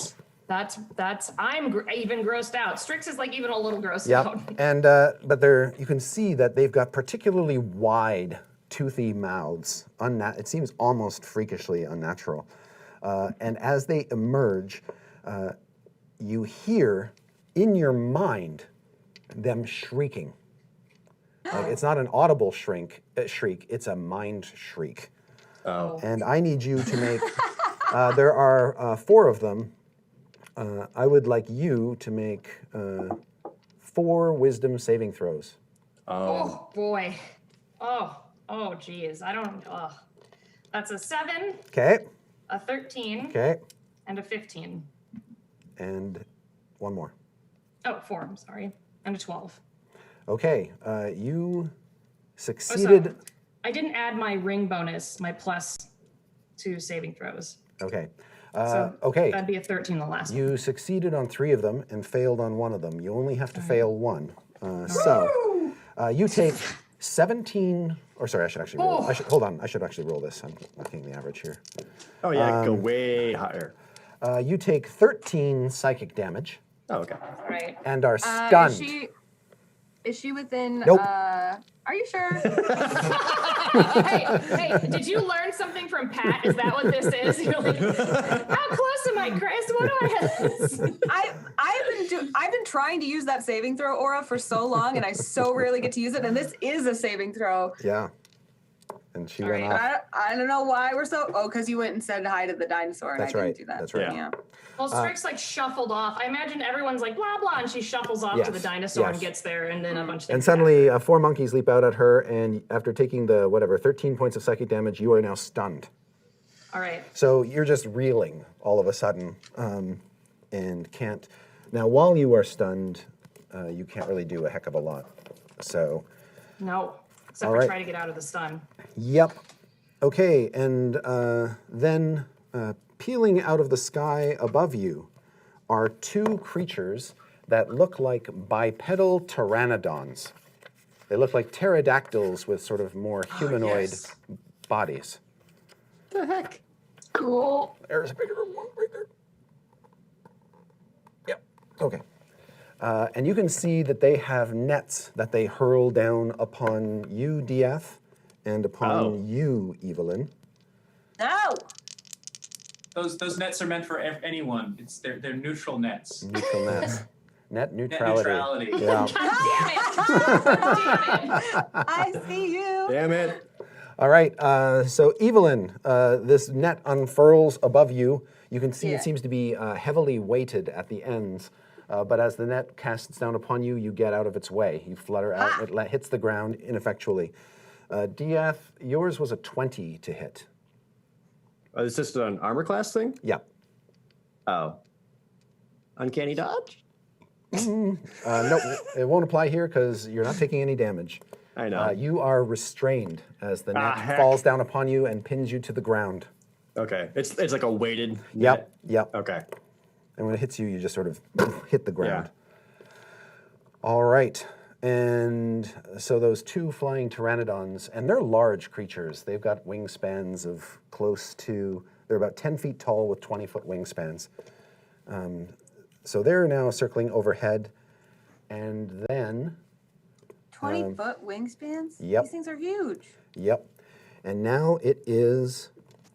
I'm even grossed out. Strix is like even a little grossed Yeah. out. And but you can see that they've got particularly wide, toothy mouths. It seems almost freakishly unnatural. And as they emerge, you hear in your mind them shrieking. Like, it's not an audible shriek, it's a mind shriek. Oh. And I need you to make, there are 4 of them. I would like you to make 4 wisdom saving throws. Oh boy. Oh geez. That's a 7, Okay, a 13, okay, and a 15. and one more. Oh, 4, I'm sorry. And a 12. Okay, you succeeded. I didn't add my ring bonus, my +2 saving throws. Okay. So Okay. that'd be a 13 the last one. You succeeded on 3 of them and failed on 1 of them. You only have to fail 1. You take 17. Or sorry, I should actually roll. Hold on. I should actually roll this. I'm looking at the average here. Oh yeah, go way higher. You take 13 psychic damage Oh, okay. All right. and are stunned. Is she within? Nope. Are you sure? hey, did you learn something from Pat? Is that what this is? You're like, how close am I, Chris? What do I have? I've been trying to use that saving throw aura for so long, and I so rarely get to use it. And this is a saving throw. Yeah. And she All went right. off. I don't know why we're so. Oh, because you went and said hi to the dinosaur, and That's I right. didn't do that. That's right. Yeah. Well, Strix like shuffled off. I imagine everyone's like blah blah, and she shuffles off to the Yes, dinosaur and yes. gets there, and then a bunch of And things suddenly, 4 monkeys leap out at her, and after taking the 13 points of psychic damage, you are now stunned. happen. All right. So you're just reeling all of a sudden, and can't. Now, while you are stunned, you can't really do a heck of a lot. So, No. Except All for right. try to get out of the stun. yep. Okay, and then peeling out of the sky above you are 2 creatures that look like bipedal pteranodons. They look like pterodactyls with sort of more humanoid yes. bodies. The heck? Cool. There's a bigger one right there. Yep. Okay. And you can see that they have nets that they hurl down upon you, Dieth, and upon you, Evelyn. No. Those nets are meant for anyone. They're neutral nets. Neutral nets. Net Net neutrality. neutrality. Yeah. Damn it! I see you. Damn it. All right. So Evelyn, this net unfurls above you. You can see Yeah. it seems to be heavily weighted at the ends. But as the net casts down upon you, you get out of its way. You flutter out. It hits the ground ineffectually. Dieth, yours was a 20 to hit. Is this an armor class thing? Yep. Oh. Uncanny dodge? No, it won't apply here because you're not taking any damage. I know. You are restrained as the net heck. falls down upon you and pins you to the ground. Okay. It's like a weighted Yep. net? Yep. Okay. And when it hits you, you just sort of hit the ground. Yeah. All right. And so those 2 flying pteranodons, and they're large creatures. They've got wingspans of they're about 10 feet tall with 20-foot wingspans. So they're now circling overhead. And then, 20-foot wingspans? Yep. These things are huge. yep. And now it is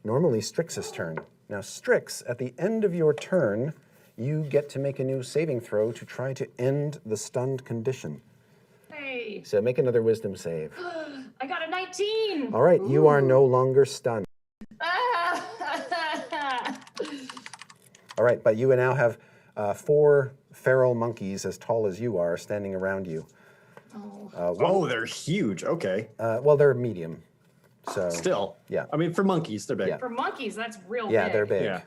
normally Strix's turn. Now, Strix, at the end of your turn, you get to make a new saving throw to try to end the stunned condition. Hey, So make another wisdom save. I got a 19. All right, you are no longer stunned. All right, but you now have 4 feral monkeys as tall as you are standing around you. Oh, they're huge. Okay. Well, they're medium. So Still. yeah. I mean, for monkeys, they're big. Yeah. For monkeys, that's real yeah, big. they're big. Yeah.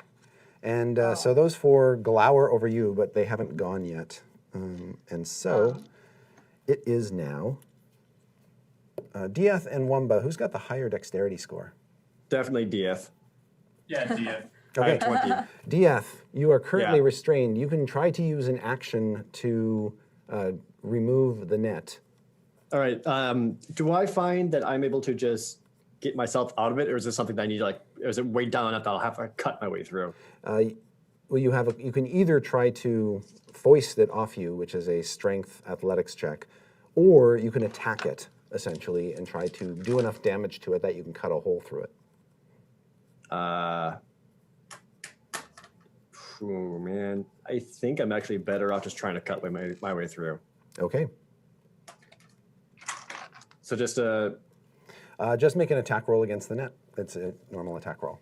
And so those 4 glower over you, but they haven't gone yet. And so it is now Dieth and Wamba. Who's got the higher dexterity score? Definitely DF. Yeah, Dia. I Okay. have 20. Dieth, you are currently Yeah. restrained. You can try to use an action to remove the net. All right. Do I find that I'm able to just get myself out of it, or is this something that I need to is it way down enough that I'll have to cut my way through? Well, you can either try to foist it off you, which is a strength athletics check, or you can attack it essentially and try to do enough damage to it that you can cut a hole through it. Oh man, I think I'm actually better off just trying to cut my way through. Okay. So just Just make an attack roll against the net. It's a normal attack roll.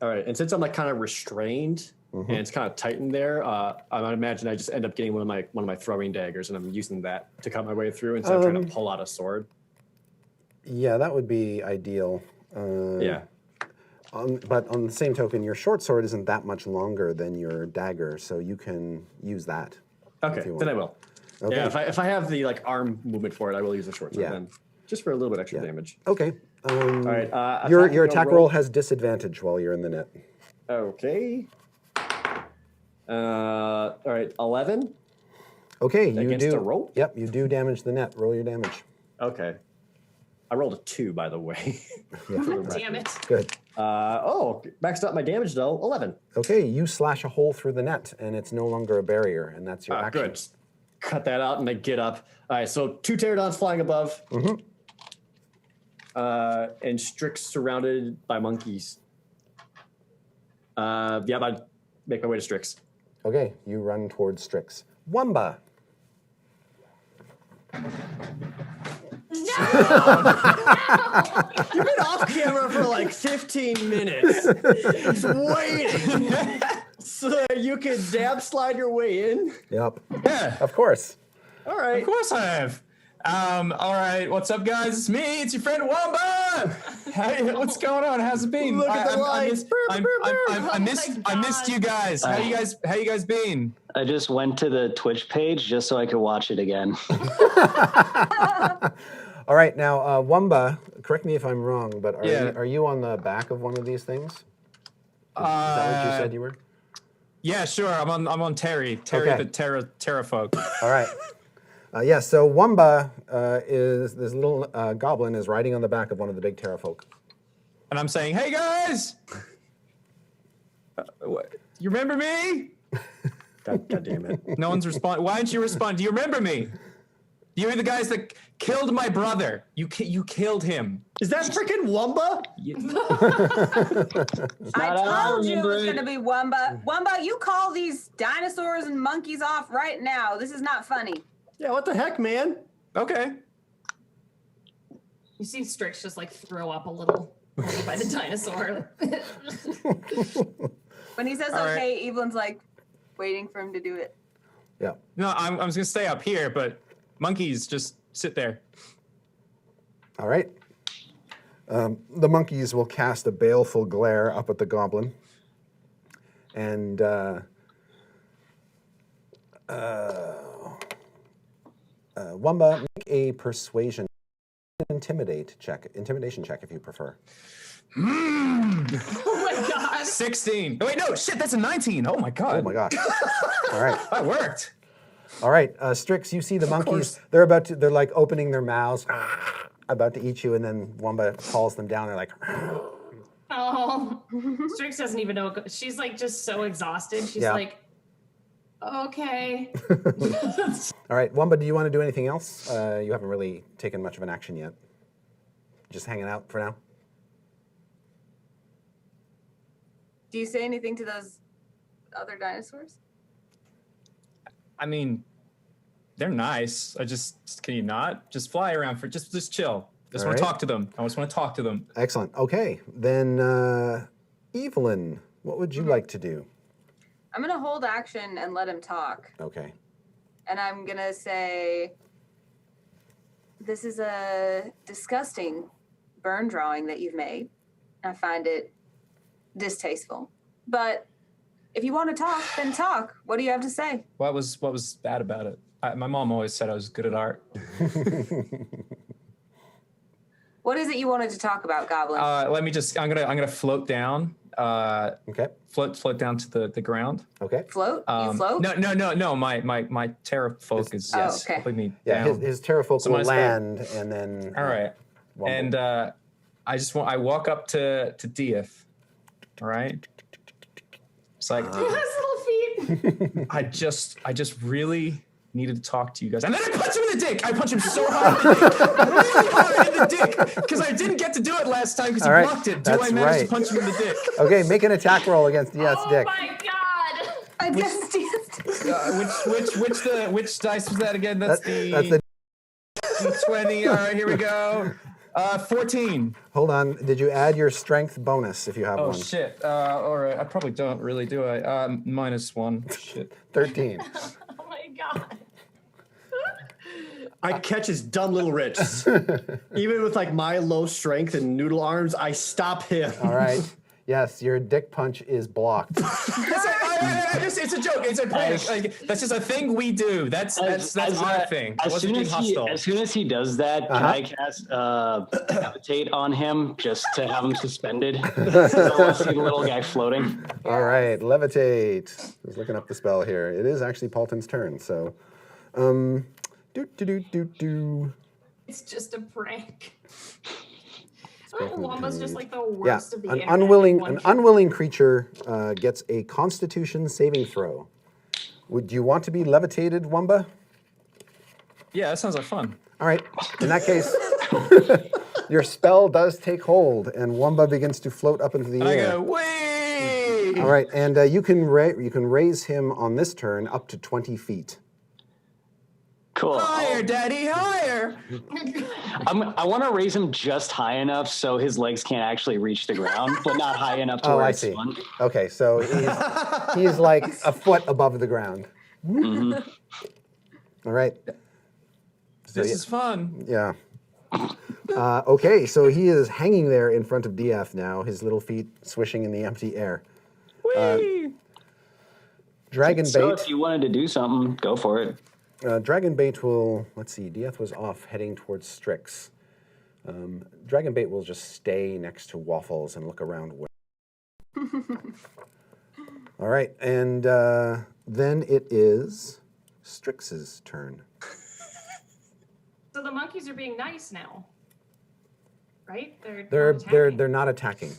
all right. And since I'm kind of restrained and it's kind of tight in there, I would imagine I just end up getting one of my throwing daggers, and I'm using that to cut my way through instead of trying to pull out a sword. Yeah, that would be ideal. Yeah. But on the same token, your short sword isn't that much longer than your dagger, so you can use that. Okay, you then I want. will. Okay. Yeah, if I have the arm movement for it, I will use the short sword Yeah. then. just for a little bit extra damage. Okay. All right. Your attack roll has disadvantage while you're in the net. Okay. All right. 11. Okay, you Against do. the rope? Yep, you do damage the net. Roll your damage. Okay. I rolled a 2, by the way. Damn it. Good. Maxed out my damage though. 11. Okay, you slash a hole through the net, and it's no longer a barrier, and that's your action. Good. Just cut that out, and I get up. All right. So 2 pterodons flying above. Mm-hmm. And Strix surrounded by monkeys. I make my way to Strix. Okay, you run towards Strix. Wamba. You've been off camera for like 15 minutes. Just waiting. So you can dab slide your way in. Yep. Yeah, Of course. All right. of course I have. All right, what's up, guys? It's me. It's your friend Wamba. Hey, what's going on? How's it been? Look at the lights. I missed you guys. How you guys been? I just went to the Twitch page just so I could watch it again. All right, now, Wamba, correct me if I'm wrong, but Yeah. are you on the back of one of these things? Is that what you said you were? Yeah, sure. I'm on Terry. Okay. The Terra folk. All right. So Wamba is this little goblin is riding on the back of one of the big terrafolk. And I'm saying, hey guys, you remember me? God damn it. No one's responding. Why don't you respond? Do you remember me? You were the guys that killed my brother. You killed him. Is that freaking Wamba? I told you it remember was it. going to be Wamba. Wamba, you call these dinosaurs and monkeys off right now. This is not funny. Yeah, what the heck, man? Okay. You see Strix just like throw up a little by the dinosaur. When he says All right. okay, Evelyn's like waiting for him to do it. Yeah. No, I'm just gonna stay up here, but monkeys just sit there. All right. The monkeys will cast a baleful glare up at the goblin. And Wamba, make a persuasion intimidation check if you prefer. Oh my god. 16. Oh, wait, no, shit, that's a 19. Oh my god. Oh my gosh. All right. That worked. All right, Strix, you see the monkeys. They're like opening their mouths, about to eat you, and then Wamba calls them down. They're like, Oh, Strix doesn't even know. She's like just so exhausted. She's Yeah. like, okay. all right, Wamba, do you want to do anything else? You haven't really taken much of an action yet. Just hanging out for now? Do you say anything to those other dinosaurs? I mean, they're nice. Can you not? Just fly around for, just chill. Just All want to right. talk to them. I just want to talk to them. Excellent. Okay, then Evelyn, what would you like to do? I'm going to hold action and let him talk. Okay. And I'm going to say, this is a disgusting burn drawing that you've made. I find it distasteful. But if you want to talk, then talk. What do you have to say? What was bad about it? My mom always said I was good at art. What is it you wanted to talk about, Goblin? Let me just. I'm gonna float down. Okay. Float down to the ground. Okay. Float? You float? No. My terra folk is Oh, okay. helping me Yeah, down. his terrafolk So will might as well- land, and then. All right. Wamba. And I walk up to Dieth. All right. It's like His little feet. I just really needed to talk to you guys, and then I punch him in the dick. I punch him so hard, really hard in the dick, because I didn't get to do it last time because he All right, blocked it. Do that's I manage right. to punch him in the dick? Okay, make an attack roll against Dieth's Oh dick. my god. I just Which dice was that again? That's That's the the. 20. All right, here we go. 14. Hold on. Did you add your strength bonus if you have Oh one? shit. All right, I probably don't really, do I? -1. Shit. 13. Oh my god. I catch his dumb little wrists. Even with like my low strength and noodle arms, I stop him. All right. Yes, your dick punch is blocked. I It's a joke. It's a prank. Like, that's just a thing we do. That's our thing. I wasn't being hostile. As soon as he does that, can I cast levitate on him just to have him suspended? I want to see the little guy floating. All right, levitate. I was looking up the spell here. It is actually Paulton's turn. So, It's just a prank. Wamba's just like the Yeah, worst of the an internet. unwilling creature gets a Constitution saving throw. Would you want to be levitated, Wamba? Yeah, that sounds like fun. All right. In that case, your spell does take hold, and Wamba begins to float up into the And air. I go, wait. All right, and you can raise him on this turn up to 20 feet. Cool. Higher, Daddy, higher. I want to raise him just high enough so his legs can't actually reach the ground, but not high enough to where I it's see. fun. Okay, so he's like a foot above the ground. Mm-hmm. All right. So, This is fun. Yeah. Okay, so he is hanging there in front of DF now, his little feet swishing in the empty air. Whee! Dragon So bait. if you wanted to do something, go for it. Dragon bait will, let's see, DF was off heading towards Strix. Dragon bait will just stay next to Waffles and look around. All right, and then it is Strix's turn. So the monkeys are being nice now, right? They're not attacking.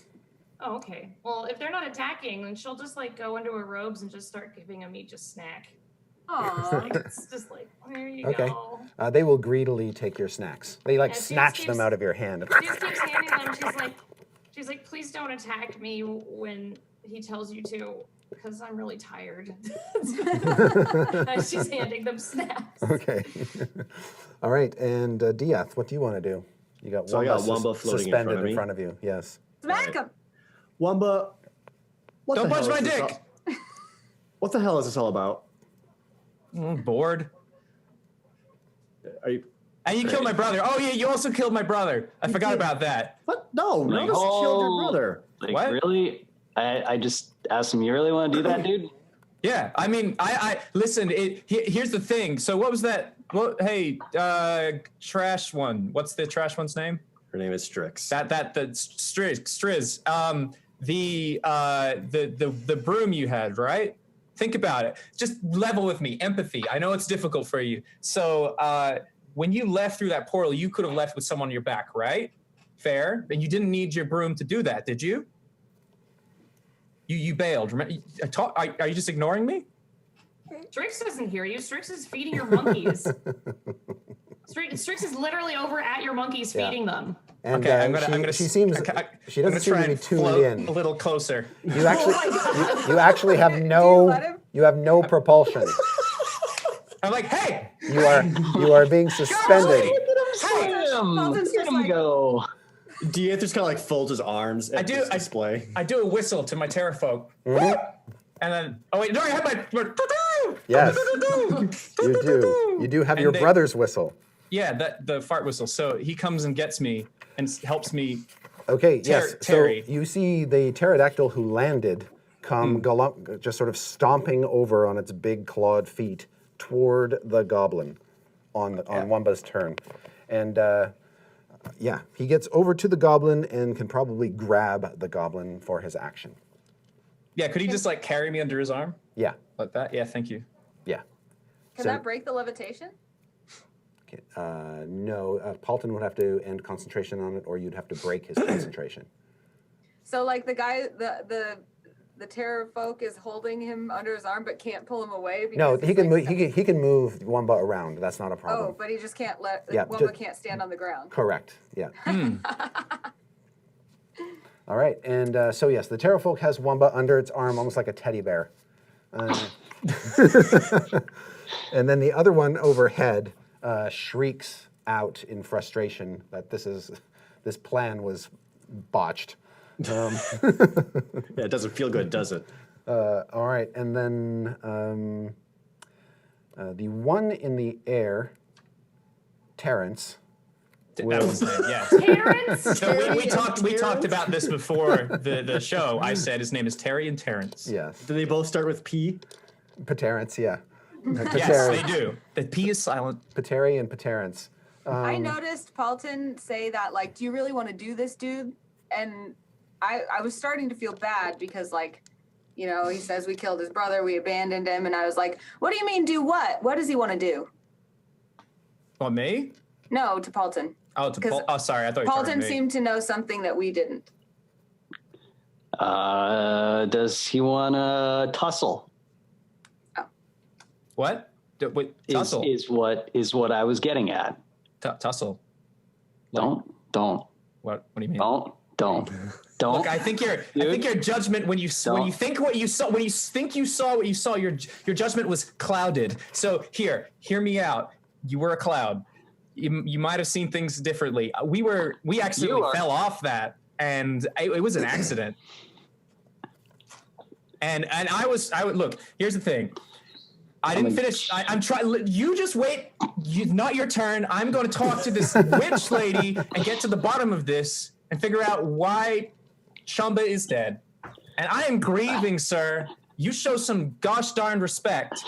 Oh, okay. Well, if they're not attacking, then she'll just like go into her robes and just start giving them each a snack. Aww. It's just like, there you Okay. go. They will greedily take your snacks. They like Yeah, she snatch just them keeps- out of your hand. She just keeps handing them. She's like, please don't attack me when he tells you to, because I'm really tired. And she's handing them snacks. Okay. All right, and Diath, what do you want to do? You got So I got Wamba floating in suspended front of me. in front of you. Yes. Smack him. Wamba, what Don't the punch hell my is this dick. what the hell is this all about? Bored. Are you? And you killed my brother. Oh yeah, you also killed my brother. I forgot about that. What? No, none Like, of us killed your oh. brother. Like, What? really? I just asked him, you really want to do that, dude? Yeah, I mean, I listen. Here's the thing. So what was that? Well, hey, trash one. What's the trash one's name? Her name is Strix. The Striz. The broom you had, right? Think about it. Just level with me. Empathy. I know it's difficult for you. So when you left through that portal, you could have left with someone on your back, right? Fair. And you didn't need your broom to do that, did you? You bailed. Remember, are you just ignoring me? Strix doesn't hear you. Strix is feeding your monkeys. Strix is literally over at your monkeys feeding them. And Okay, I'm gonna. she seems she doesn't seem to be tuned in. A little closer. You actually you actually have let no him? propulsion. I'm like, hey, You are being suspended. Paulton's Let just him like, go. Diath just kind of like folds his arms at this display. I do a whistle to my terrafolk. And then, oh wait, no, I have my Yes, you do. You do have And your they- brother's whistle. Yeah, the fart whistle. So he comes and gets me and helps me. Okay, yes. Terry. So you see the pterodactyl who landed come just sort of stomping over on its big clawed feet toward the goblin on Wamba's turn. And yeah, he gets over to the goblin and can probably grab the goblin for his action. Yeah, could he just like carry me under his arm Yeah, like that? Yeah, thank you. yeah. can So- that break the levitation? Okay, no, Paulton would have to end concentration on it, or you'd have to break his concentration. So like the guy, the terror folk is holding him under his arm, but can't pull him away. Because No, he's he can like move. He can move Wamba around. That's not a problem. Oh, but he just can't Yeah, Wamba just- can't stand on the ground. Correct. Yeah. All right, and so yes, the Terrafolk has Wamba under its arm, almost like a teddy bear. And then the other one overhead shrieks out in frustration that this plan was botched. Yeah, it doesn't feel good, does it? All right, and then the one in the air, Terrence, That was his name, yes. Terrence? So we talked about this before the show. I said his name is Terry and Terrence. Yes. Do they both start with P? Paterance, yeah. Yes, they do. The P is silent. Pateri and Paterance. I noticed Paulton say that, like, do you really want to do this, dude? And I was starting to feel bad because, like, you know, he says we killed his brother, we abandoned him, and I was like, what do you mean do what? What does he want to do? What, me? No, to Paulton. Oh, sorry. I thought you were talking Paulton to me. seemed to know something that we didn't. Does he want to tussle? What? Wait, tussle. Is what I was getting at. Tussle. Don't. What do you mean? Don't. Look, I think your judgment when you think what you saw what you saw, your judgment was clouded. So hear me out. You were a cloud. You might have seen things differently. We accidentally fell off that, and it was an accident. And I would look. Here's the thing. I didn't finish. I'm trying. You just wait. Not your turn. I'm going to talk to this witch lady and get to the bottom of this and figure out why Chamba is dead. And I am grieving, sir. You show some gosh darn respect.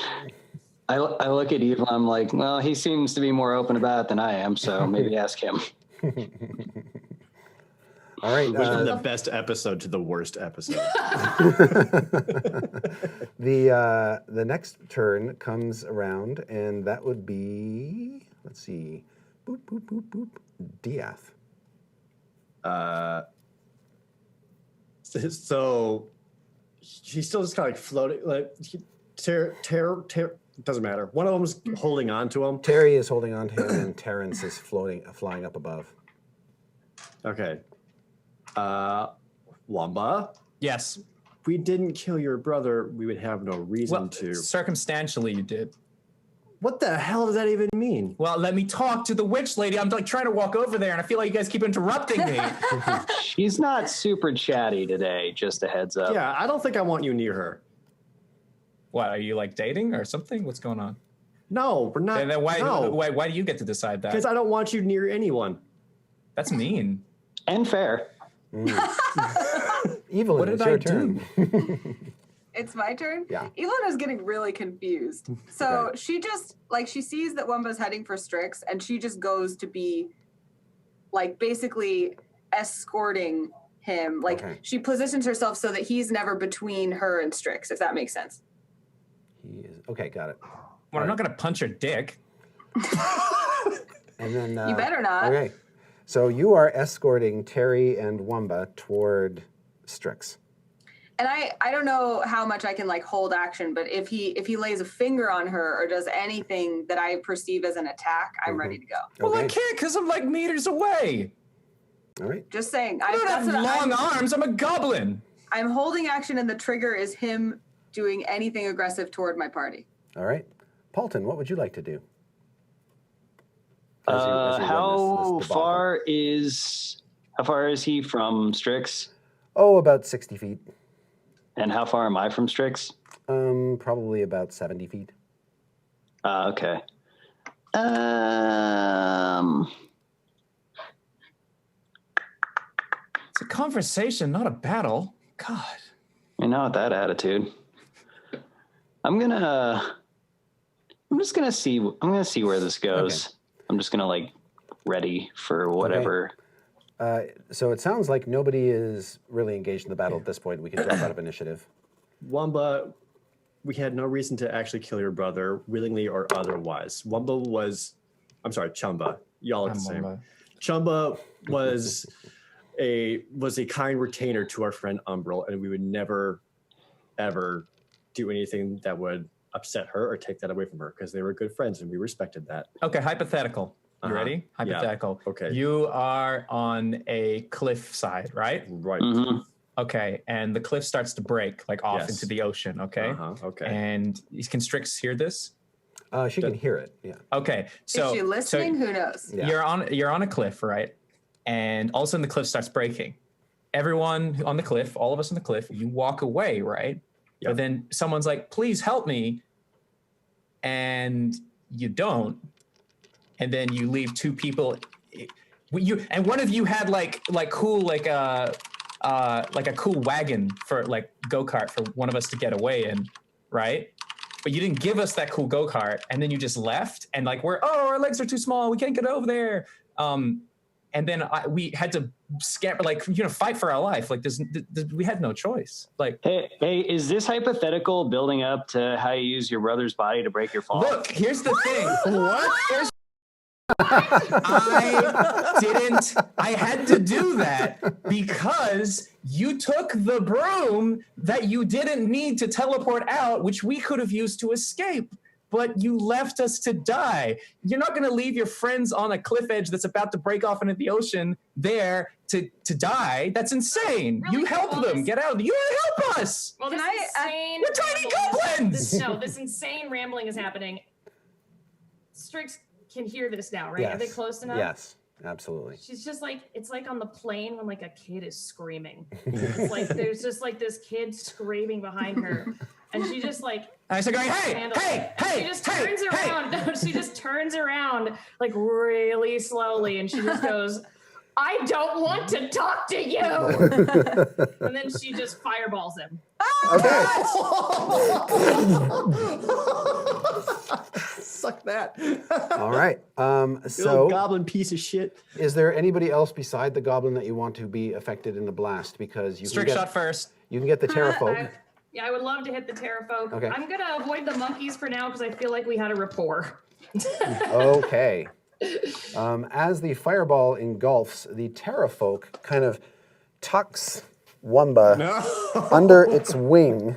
I look at Eva. I'm like, well, he seems to be more open about it than I am, so maybe ask him. All right. From the best episode to the worst episode. The next turn comes around, and that would be, let's see, boop, boop, boop, boop, Diath. So she's still just kind of like floating, like doesn't matter. One of them's holding on to him. Terry is holding on to him, and Terrence is flying up above. Okay. Wamba? Yes. If we didn't kill your brother, we would have no reason to. Circumstantially, you did. What the hell does that even mean? Well, let me talk to the witch lady. I'm like trying to walk over there, and I feel like you guys keep interrupting me. She's not super chatty today, just a heads up. Yeah, I don't think I want you near her. What, are you like dating or something? What's going on? No, we're not. And then why no. do you get to decide that? Because I don't want you near anyone. That's mean. And fair. Evelyn, What did it's your I turn. It's my turn? Yeah. Evelyn is getting really confused. So Right. she just, like, she sees that Wumba's heading for Strix, and she just goes to be, like, basically escorting him. Like, Okay. she positions herself so that he's never between her and Strix, if that makes sense. He is, okay, got it. Well, I'm not going to punch her dick. And then You better not. Okay, so you are escorting Terry and Wamba toward Strix. And I don't know how much I can, like, hold action, but if he lays a finger on her or does anything that I perceive as an attack, I'm ready to go. Well, I Okay. can't because I'm like meters away. All right. Just saying. I don't have long arms. I'm a goblin. I'm holding action, and the trigger is him doing anything aggressive toward my party. All right. Paulton, what would you like to do? As you run How this far is he from Strix? Oh, about 60 feet. And how far am I from Strix? Probably about 70 feet. Okay. It's a conversation, not a battle. God. You know, with that attitude, I'm just gonna see where this goes. Okay. I'm just gonna like ready for whatever. So it sounds like nobody is really engaged in the battle at this point. We can drop out of initiative. Wamba, we had no reason to actually kill your brother, willingly or otherwise. Chamba. Y'all are the same. Wamba. Chamba was a kind retainer to our friend Umbral, and we would never, ever do anything that would upset her or take that away from her because they were good friends and we respected that. Okay, hypothetical. You ready? Hypothetical. Yeah. Okay. You are on a cliff side, right? Right. Mhm. Okay, and the cliff starts to break, like off Yes. into the ocean, okay? Okay. And can Strix hear this? She can hear it, yeah. Okay, so Is she listening? Who knows? Yeah. you're on a cliff, right? And all of a sudden the cliff starts breaking. Everyone on the cliff, all of us on the cliff, you walk away, right? Yep. But then someone's like, please help me. And you don't. And then you leave two people. And one of you had like cool like a cool wagon for like go-kart for one of us to get away in, right? But you didn't give us that cool go-kart, and then you just left, and like our legs are too small, we can't get over there. And then we had to fight for our life. Like we had no choice. Like, hey, is this hypothetical building up to how you use your brother's body to break your fall? look, here's the thing. What? I had to do that because you took the broom that you didn't need to teleport out, which we could have used to escape, but you left us to die. You're not going to leave your friends on a cliff edge that's about to break off into the ocean there to die. That's insane. Really? You help them get out. You help us. Well, this insane We're tiny rambling- goblins. This insane rambling is happening. Strix can hear this now, right? Yes. Are they close enough? Yes, absolutely. She's just like, it's like on the plane when like a kid is screaming. It's like there's just like this kid screaming behind her, and she just like. I start going, She just turns around. No, she just turns around like really slowly, and she just goes, "I don't want to talk to you." And then she just fireballs him. Okay. Suck that. All right. Little So, goblin piece of shit. is there anybody else beside the goblin that you want to be affected in the blast? Because you can Strict shot first. you can get the terrafolk. I would love to hit the terrafolk. Okay. I'm gonna avoid the monkeys for now because I feel like we had a rapport. Okay. As the fireball engulfs, the terrafolk kind of tucks Wamba under its wing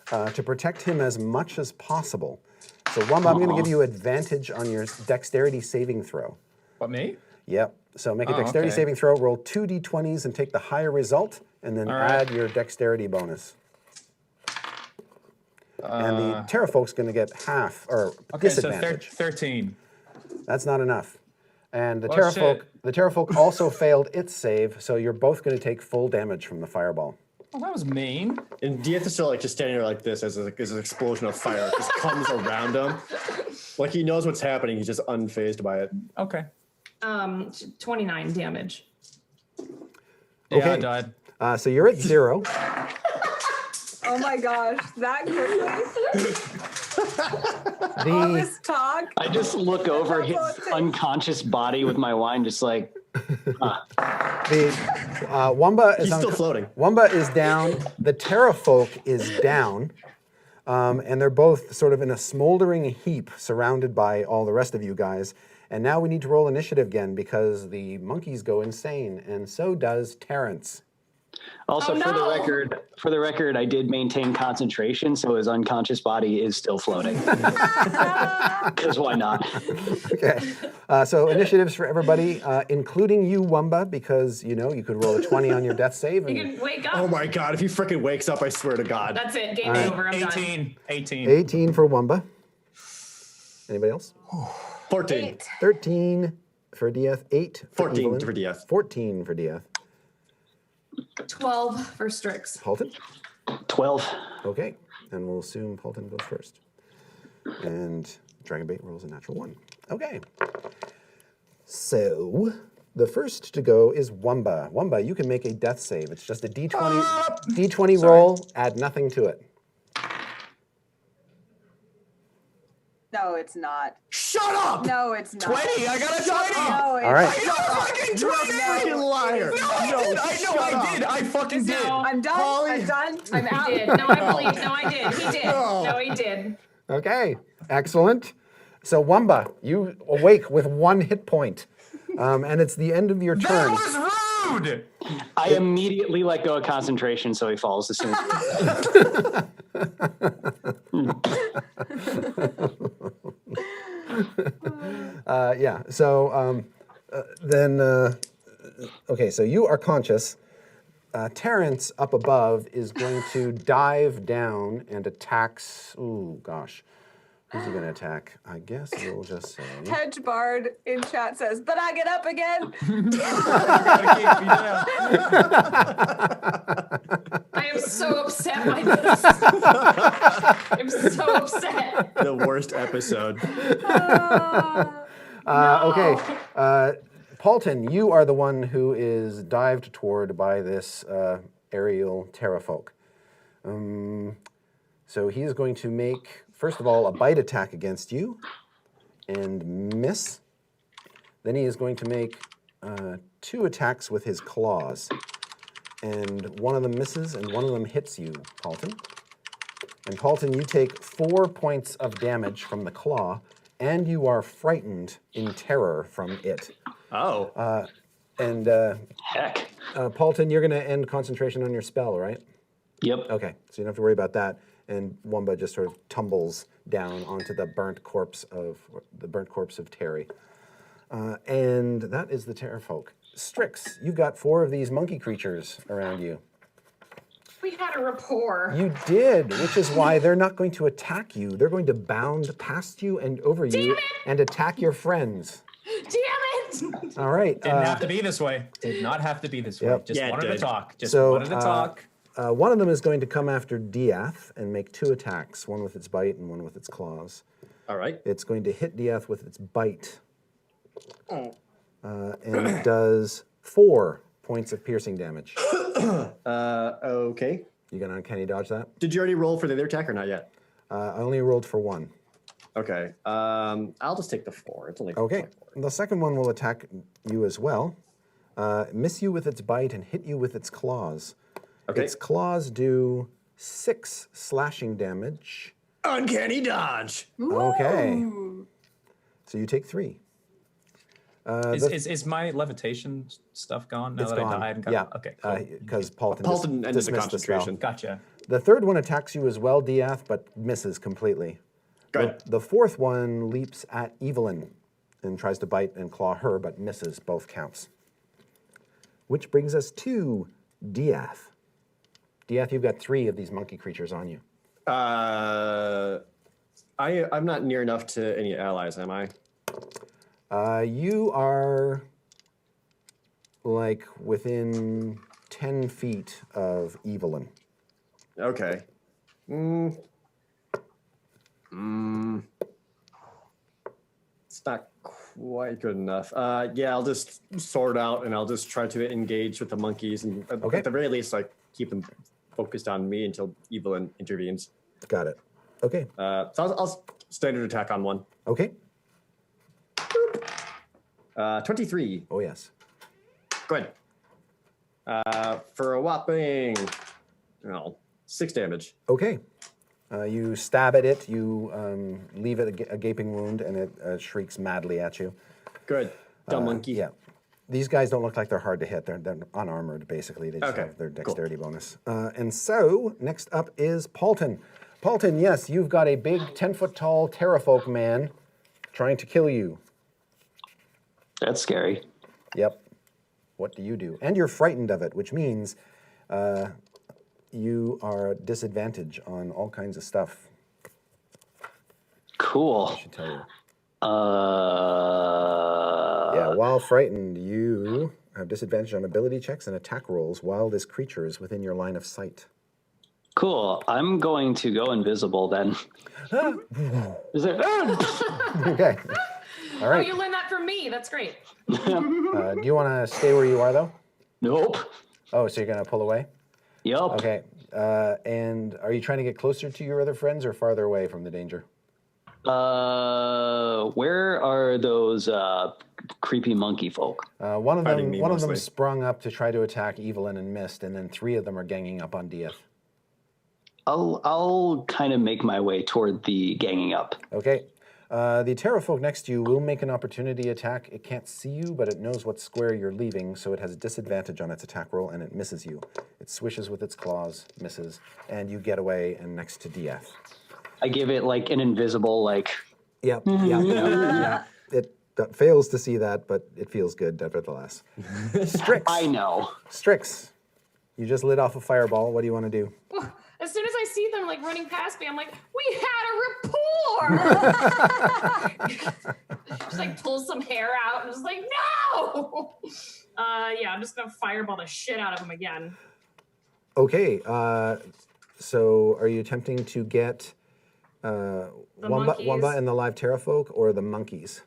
to protect him as much as possible. So Wamba, I'm going to give you advantage on your dexterity saving throw. What, me? Yep. So make a dexterity okay. saving throw, roll 2 d20s and take the higher result, and then add your dexterity bonus. And the terrafolk's going to get half, or disadvantage. So 13. That's not enough. And the Well, terrafolk also failed its save, so you're both going to take full damage from the fireball. Oh, that was mean. And do you have to still like just standing there like this as an explosion of fire just comes around him? Like he knows what's happening, he's just unfazed by it. Okay. 29 damage. Yeah, I died. So you're at 0. Oh my gosh, that quickly? All The this talk? I just look over his unconscious body with my wine, just like, Wamba is He's still floating. Wamba is down. The terrafolk is down, and they're both sort of in a smoldering heap, surrounded by all the rest of you guys. And now we need to roll initiative again because the monkeys go insane, and so does Terrence. also Oh, no. for the record, I did maintain concentration, so his unconscious body is still floating. Because why not? Okay. So initiatives for everybody, including you, Wamba, because you could roll a 20 on your death save. You And can wake up. Oh my god, if he freaking wakes up, I swear to God. That's it. Game over. I'm done. 18. 18 for Wamba. Anybody else? 14. 8. 13 for Dieth. 8 for 14 Evelyn. for Dieth. 14 for Dieth. 12 for Strix. Halton? 12. Okay. And we'll assume Halton goes first. And Dragonbait rolls a natural 1. Okay. So the first to go is Wamba. Wamba, you can make a death save. It's just a d20 roll. Add nothing to it. No, it's not. Shut up! No, it's not. 20! I got a 20! No, it's All right. I got a fucking 20! You liar! I did. I fucking did. No. I'm done. Holly. I'm done. I'm He out. did. No, I believe. No, I did. He did. No, he did. Okay. Excellent. So Wamba, you awake with 1 hit point. And it's the end of your turn. That was rude! I immediately let go of concentration, so he falls as soon as Yeah. So then, okay. So you are conscious. Terrence up above is going to dive down and attacks. Ooh, gosh. Who's he going to attack? I guess we'll just say. Hedge Bard in chat says, but I get up again. I am so upset by this. I'm so upset. The worst episode. Okay. Paulton, you are the one who is dived toward by this aerial terrafolk. So he is going to make, first of all, a bite attack against you and miss. Then he is going to make 2 attacks with his claws. And one of them misses and one of them hits you, Paulton. And Paulton, you take 4 points of damage from the claw, and you are frightened in terror from it. Oh. Heck. Paulton, you're going to end concentration on your spell, right? Yep. Okay, so you don't have to worry about that. And Wamba just sort of tumbles down onto the burnt corpse of Terry. And that is the Terrafolk. Strix, you've got 4 of these monkey creatures around you. We had a rapport. You did, which is why they're not going to attack you. They're going to bound past you and over you and attack your friends. Damn it! All right. Didn't have to be this way. Did not have to be this way. Yep. Just Yeah, it wanted to did. talk. Just So, wanted to talk. One of them is going to come after Diath and make 2 attacks, one with its bite and one with its claws. All right. It's going to hit Diath with its bite. And it does 4 points of piercing damage. Okay. You gonna uncanny dodge that? Did you already roll for the other attack or not yet? I only rolled for 1. Okay. I'll just take the 4. It's only Okay. 4. The second one will attack you as well. Miss you with its bite and hit you with its claws. Okay. Its claws do 6 slashing damage. Uncanny dodge. Okay. So you take 3. Is my levitation stuff gone now It's that gone. I died? And got, Yeah. Okay. Cool. Because Paulton Paulton ended the dismissed the spell. concentration. Gotcha. The third one attacks you as well, Diath, but misses completely. Good. The fourth one leaps at Evelyn and tries to bite and claw her, but misses both counts. Which brings us to Diath. Diath, you've got 3 of these monkey creatures on you. I'm not near enough to any allies, am I? You are like within 10 feet of Evelyn. Okay. It's not quite good enough. Yeah, I'll just sort out and I'll just try to engage with the monkeys and Okay. at the very least, like keep them focused on me until Evelyn intervenes. Got it. Okay. So I'll standard attack on one. Okay. 23. Oh, yes. Good. For a whopping, 6 damage. Okay. You stab at it, you leave it a gaping wound, and it shrieks madly at you. Good. Dumb monkey. Yeah. These guys don't look like they're hard to hit. They're unarmored, basically. They just Okay, have their cool. dexterity bonus. And so, next up is Paulton. Paulton, yes, you've got a big 10-foot-tall terrafolk man trying to kill you. That's scary. Yep. What do you do? And you're frightened of it, which means you are at disadvantage on all kinds of stuff, Cool. I should tell you. Yeah. While frightened, you have disadvantage on ability checks and attack rolls while this creature is within your line of sight. Cool. I'm going to go invisible then. Is it? Okay. All Oh, right. you learned that from me. That's great. Do you want to stay where you are, though? Nope. Oh, so you're going to pull away? Yep. Okay. And are you trying to get closer to your other friends or farther away from the danger? Where are those creepy monkey folk? One of Fighting them me one of them mostly. sprung up to try to attack Evelyn and missed, and then 3 of them are ganging up on Diath. I'll kind of make my way toward the ganging up. Okay. The terrafolk next to you will make an opportunity attack. It can't see you, but it knows what square you're leaving, so it has a disadvantage on its attack roll, and it misses you. It swishes with its claws, misses, and you get away and next to Diath. I give it like an invisible, like, Yep. Yeah. It fails to see that, but it feels good nevertheless. Strix. I know. Strix. You just lit off a fireball. What do you want to do? As soon as I see them like running past me, I'm like, we had a rapport. Just like pull some hair out and just like, no. Yeah, I'm just gonna fireball the shit out of them again. Okay. So are you attempting to get Wamba monkeys. and the live terrafolk or the monkeys?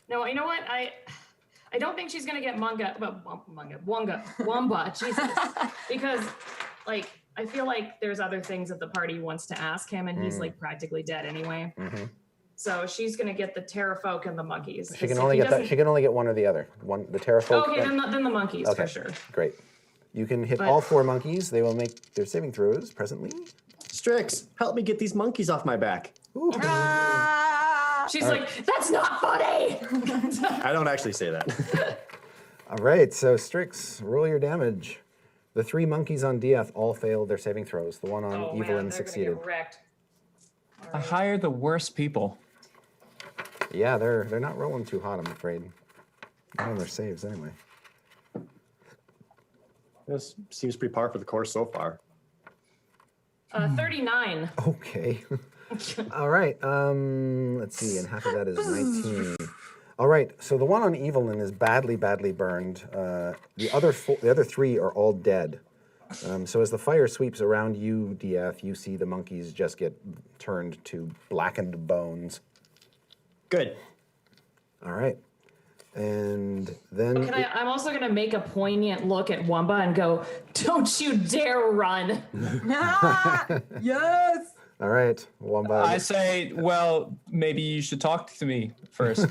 No, you know what? I don't think she's gonna get Wamba, Jesus, because like I feel like there's other things that the party wants to ask him, and he's like practically dead anyway. So she's gonna get the terrafolk and the monkeys. She can only get that. She can only get one or the other. The terrafolk. Okay, then the monkeys for sure. Great. You can hit all 4 monkeys. They will make their saving throws presently. Strix, help me get these monkeys off my back. Ooh. She's like, that's not funny. I don't actually say that. All right, so Strix, roll your damage. The 3 monkeys on Dieth all failed their saving throws. The one on Oh Evelyn man, they're succeeded. gonna get wrecked. I hire the worst people. Yeah, they're not rolling too hot, I'm afraid. Not on their saves anyway. This seems pretty par for the course so far. 39. Okay. All right. Let's see, and half of that is 19. All right. So the one on Evelyn is badly, badly burned. The other 3 are all dead. So as the fire sweeps around you, DF, you see the monkeys just get turned to blackened bones. Good. All right. And then I'm also gonna make a poignant look at Wamba and go, "Don't you dare run!" Yes. all right, Wamba. I say, well, maybe you should talk to me first.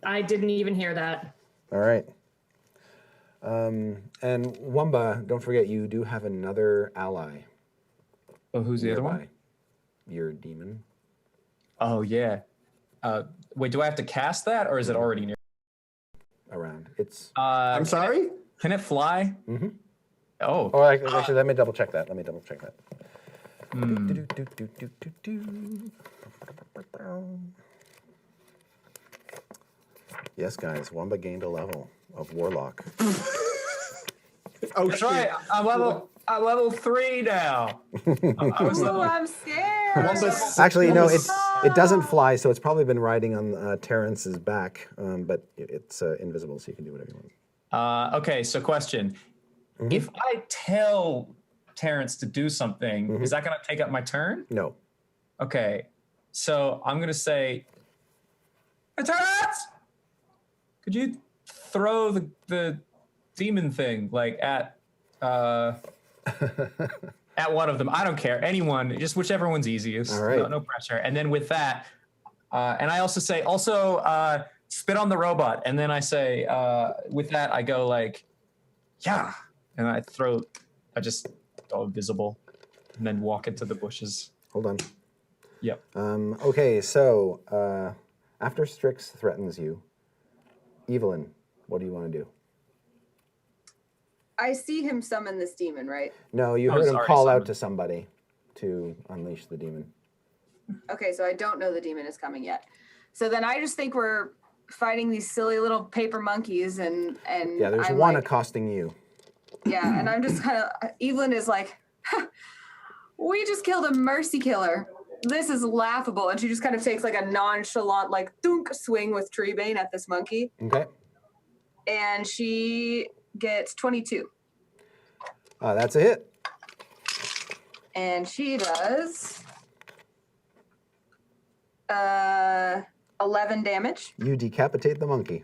I didn't even hear that. All right. And Wamba, don't forget you do have another ally. Oh, who's the other one? nearby. Your demon. Oh, yeah. Wait, do I have to cast that, or is it already near? Around. It's. I'm sorry? Can it fly? Mm-hmm. Oh. Oh, actually, let me double check that. Yes, guys, Wamba gained a level of Warlock. Oh, That's right. I'm level 3 now. I was Ooh, level. I'm scared. Actually, no, it doesn't fly, so it's probably been riding on Terrence's back, but it's invisible, so you can do whatever you want. Okay, so question. If I tell Terrence to do something, is that going to take up my turn? No. Okay, so I'm going to say, hey, Terrence! Could you throw the demon thing, like, at one of them? I don't care. Anyone, just whichever one's easiest. All right. No pressure. And then with that, and I also say, spit on the robot. And then I say, with that, I go like, yeah. And I just go invisible and then walk into the bushes. Hold on. Yep. Okay, so after Strix threatens you, Evelyn, what do you want to do? I see him summon this demon, right? No, you Oh, heard it's him already call out summoned. to somebody to unleash the demon. Okay, so I don't know the demon is coming yet. So then I just think we're fighting these silly little paper monkeys, and Yeah, there's I'm one like, accosting you. yeah, and I'm just kind of, Evelyn is like, we just killed a mercy killer. This is laughable. And she just kind of takes like a nonchalant, like thunk swing with Treebane at this monkey. Okay. And she gets 22. That's a hit. And she does 11 damage. You decapitate the monkey.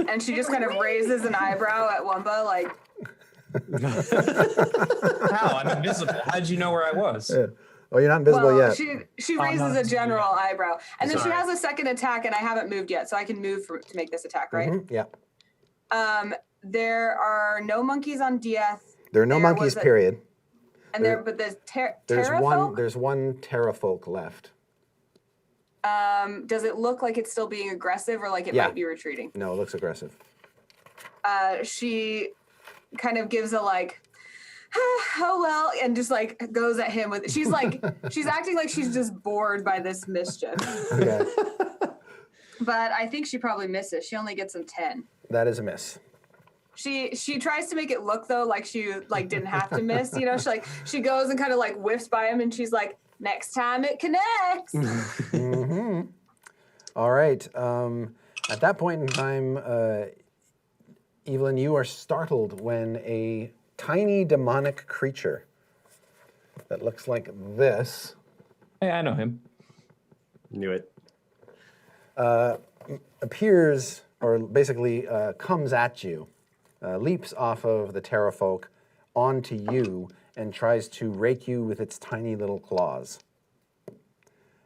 And she just kind of raises an eyebrow at Wamba, like, How? I'm invisible. How did you know where I was? Yeah. Oh, you're not invisible well, yet. she Oh, raises no, a that's general eyebrow. And then Sorry. she has a second attack, and I haven't moved yet, so I can move to make this attack, right? Mhm, yeah. There are no monkeys on Dieth. There are no There monkeys, was a- period. And but there's There's Terrafolk? There's one Terrafolk left. Does it look like it's still being aggressive, or like it Yeah. might be retreating? No, it looks aggressive. She kind of gives a like, oh well, and just like goes at him with. She's like, she's acting like she's just bored by this mischief. Okay. But I think she probably misses. She only gets a 10. That is a miss. She tries to make it look though like she like didn't have to miss. You know, she goes and kind of like whiffs by him, and she's like, next time it connects. Mm-hmm. All right. At that point in time, Evelyn, you are startled when a tiny demonic creature that looks like this Hey, I know him. Knew it. appears, or basically comes at you, leaps off of the terrafolk onto you, and tries to rake you with its tiny little claws.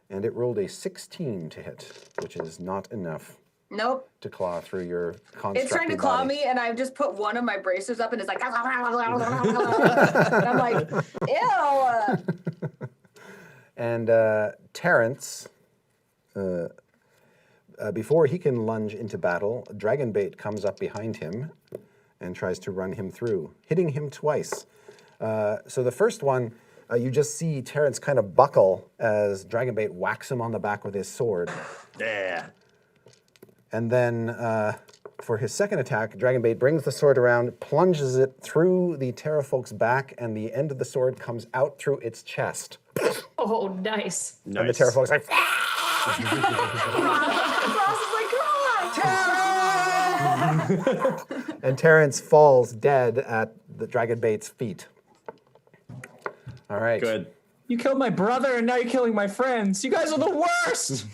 And it rolled a 16 to hit, which is not enough Nope. to claw through your constructed It's trying to claw body. me, and I've just put one of my bracers up, and it's like, and I'm like, ew. And Terrence, before he can lunge into battle, Dragonbait comes up behind him and tries to run him through, hitting him twice. So the first one, you just see Terrence kind of buckle as Dragonbait whacks him on the back with his sword. Yeah. And then for his second attack, Dragonbait brings the sword around, plunges it through the terrafolk's back, and the end of the sword comes out through its chest. Oh, nice. And the terrafolk's like, Ross is like, come on. and Terrence falls dead at the Dragonbait's feet. All right. Good. You killed my brother, and now you're killing my friends. You guys are the worst.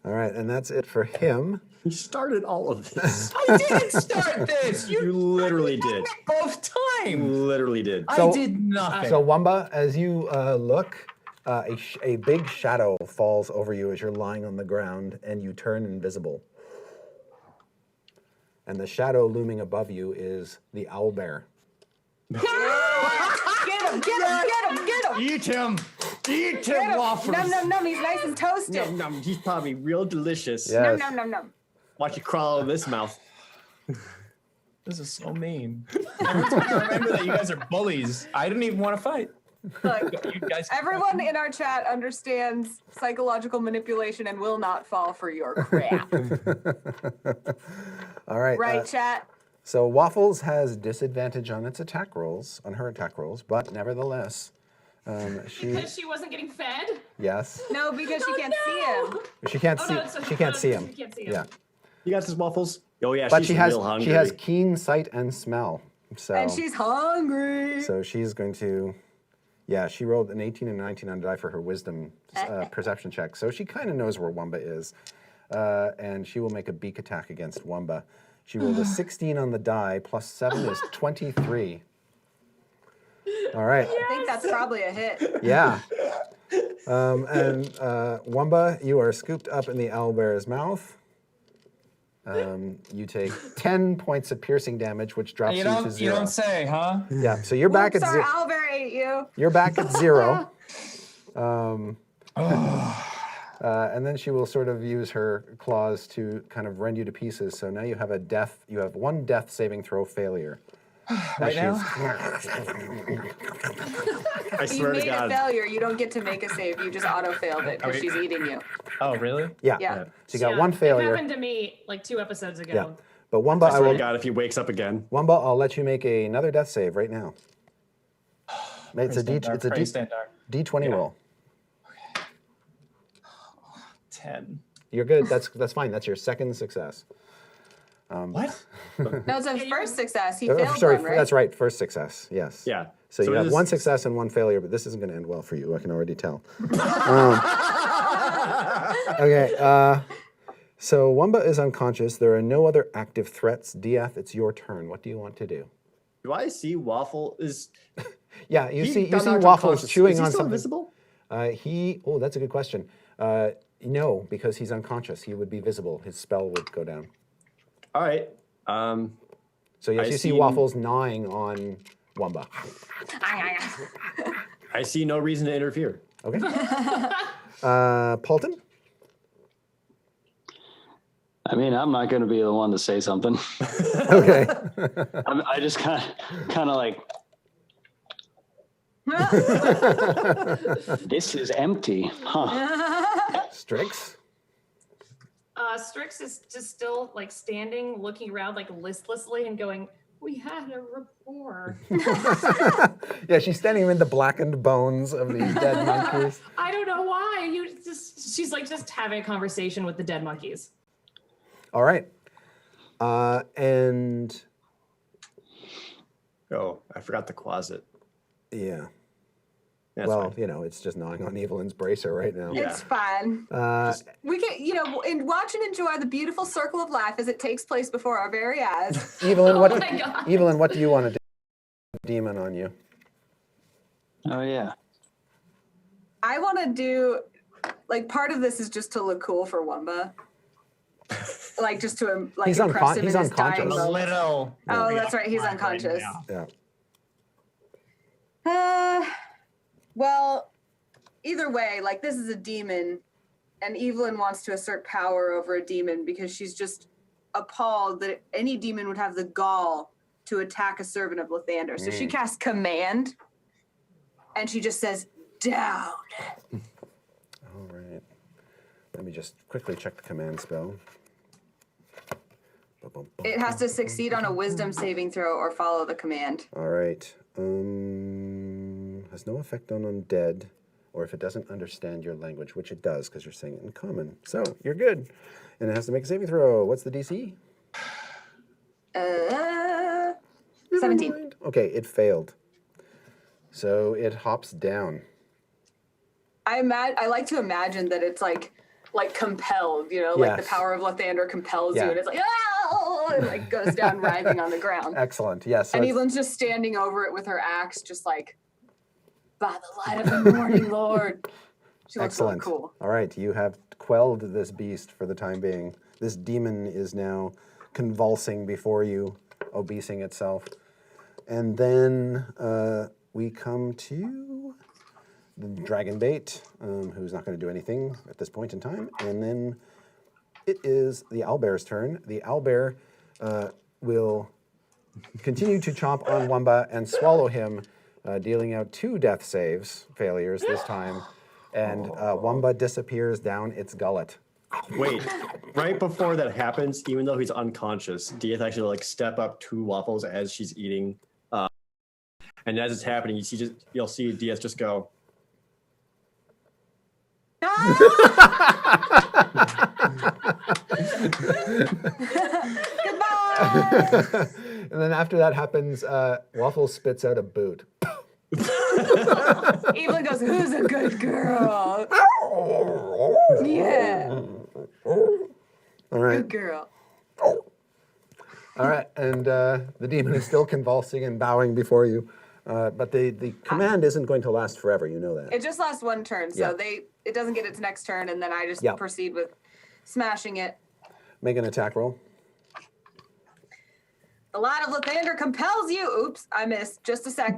All right, and that's it for him. You started all of this. I didn't start this. You literally did. Both You times. literally did. I did nothing. So Wamba, as you look, a big shadow falls over you as you're lying on the ground, and you turn invisible. And the shadow looming above you is the owlbear. Get him, get him, get him, get him. Eat him! Eat Get him, him. Waffles! Num, num, num. He's nice and toasted. Num, num. He's probably real delicious. Yeah. Num, Yes. num, num, num. Watch it crawl out of this mouth. This is so mean. Every time I remember that you guys are bullies. I didn't even want to fight. Look, You guys. everyone in our chat understands psychological manipulation and will not fall for your crap. All right. Right, chat? So Waffles has disadvantage on its attack rolls, on her attack rolls, but nevertheless, she Because she wasn't getting fed? yes, No, because she can't see him. she can't Oh, see. no, so She can't see him. She can't see him. Yeah, You got this, Waffles? Oh, yeah, but she's real hungry. she has keen sight and smell. So And she's hungry. so she's going to. Yeah, she rolled an 18 and 19 on the die for her wisdom perception check. So she kind of knows where Wamba is. And she will make a beak attack against Wamba. She rolled a 16 on the die, plus 7 is 23. All right. I think that's probably a hit. Yeah. And Wamba, you are scooped up in the owlbear's mouth. You take 10 points of piercing damage, which drops you to 0. You don't say, huh? Yeah, so you're back at Sorry, 0. Albert ate you. You're back at 0. And then she will sort of use her claws to kind of rend you to pieces. So now you have one death saving throw failure. Right now? I You swear to made a God. failure. You don't get to make a save. You just auto-failed it because she's eating you. Oh, really? Yeah. Yeah. So you got Yeah, one It failure. happened to me like 2 episodes ago. Yeah. But Wamba, I swear to God, if he wakes up again. Wamba, I'll let you make another death save right now. It's a Praise Standar. D20 roll. 10. You're good. That's fine. That's your second success. What? No, it's his first success. He Oh, failed sorry, one, right? that's right. First success. Yes. Yeah. So you it have is- one success and one failure, but this isn't going to end well for you. I can already tell. Okay. So Wamba is unconscious. There are no other active threats. Dieth, it's your turn. What do you want to do? Do I see Waffle is? Yeah, you see found out Waffles unconscious. chewing Is he on still something. invisible? Oh, that's a good question. No, because he's unconscious. He would be visible. His spell would go down. All right. So yes, I you see see- Waffles gnawing on Wamba. I see no reason to interfere. Okay. Paulton? I mean, I'm not going to be the one to say something. Okay. I just kind of like, this is empty, huh? Strix? Strix is just still like standing, looking around like listlessly and going, "We had a rapport." Yeah, she's standing in the blackened bones of these dead monkeys. I don't know why. She's like just having a conversation with the dead monkeys. All right. And Oh, I forgot the closet. yeah. That's well, fine. it's just gnawing on Evelyn's bracer right now. Yeah. It's fine. We can, and watch and enjoy the beautiful circle of life as it takes place before our very eyes. Evelyn, Oh my God. Evelyn, what do you want to do? Demon on you. Oh yeah. I want to do, part of this is just to look cool for Wamba. Just to He's impress him he's in his dying unconscious. A moments. little. Oh, that's right. He's preoccupied right unconscious. now. Yeah. Well, either way, this is a demon, and Evelyn wants to assert power over a demon because she's just appalled that any demon would have the gall to attack a servant of Lathander. So she casts command, and she just says, down. All right. Let me just quickly check the command spell. It has to succeed on a wisdom saving throw or follow the command. All right. Has no effect on undead, or if it doesn't understand your language, which it does because you're saying it in common. So you're good. And it has to make a saving throw. What's the DC? 17. Okay, it failed. So it hops down. I like to imagine that it's like compelled, like the Yes. power of Lathander compels Yeah. you, and it's and goes down writhing on the ground. Excellent. Yes. So And it's- Evelyn's just standing over it with her axe, just by the light of the morning, Lord. She looks really Excellent. cool. All right, you have quelled this beast for the time being. This demon is now convulsing before you, obesing itself. And then we come to the dragon bait, who's not going to do anything at this point in time. And then it is the owlbear's turn. The owlbear will continue to chomp on Wamba and swallow him, dealing out 2 death saves, failures this time. And Wamba disappears down its gullet. Wait, right before that happens, even though he's unconscious, Dieth actually step up to Waffles as she's eating. And as it's happening, you'll see Dieth just go. Goodbye. And then after that happens, Waffles spits out a boot. Evelyn goes, "Who's a good girl?" Yeah, All right. good girl. All right, and the demon is still convulsing and bowing before you. But the command isn't going to last forever, you know that. It just lasts one turn, so Yeah. it doesn't get its next turn, and then I just Yeah. proceed with smashing it. Make an attack roll. The light of Lathander compels you. Oops, I missed. Just a sec.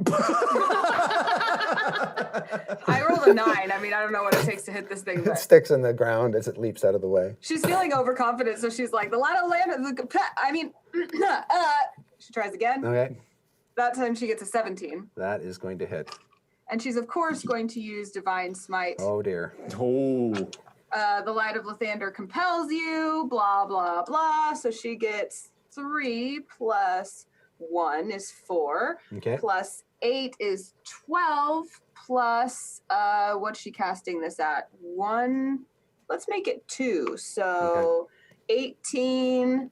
I rolled a 9. I mean, I don't know what it takes to hit this thing, It but sticks in the ground as it leaps out of the way. she's feeling overconfident, so she's like, the light of Lathander, she tries again. Okay, That time she gets a 17. that is going to hit. And she's, of course, going to use Divine Smite. Oh dear. Oh. The light of Lathander compels you, blah, blah, blah. So she gets 3 plus 1 is 4. Okay. Plus 8 is 12. Plus, what's she casting this at? 1. Let's make it 2. So 18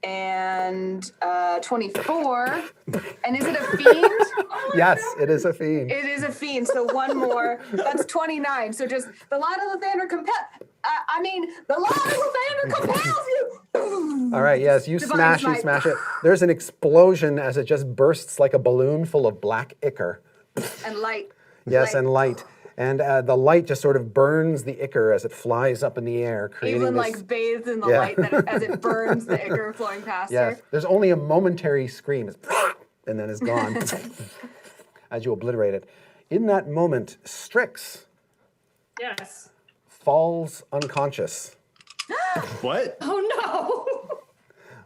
and 24. And is it a fiend? Yes, it is a fiend. It is a fiend, so one more. That's 29. So just the light of Lathander the light of Lathander compels you. All right, yes, you Divine smash Smite. it. There's an explosion as it just bursts like a balloon full of black ichor. And light. Yes, and light. And the light just sort of burns the ichor as it flies up in the air, creating Evelyn this... bathes in the Yeah. light as it burns the ichor flowing past Yes, her. there's only a momentary scream, and then it's gone as you obliterate it. In that moment, Strix Yes. falls unconscious What? Oh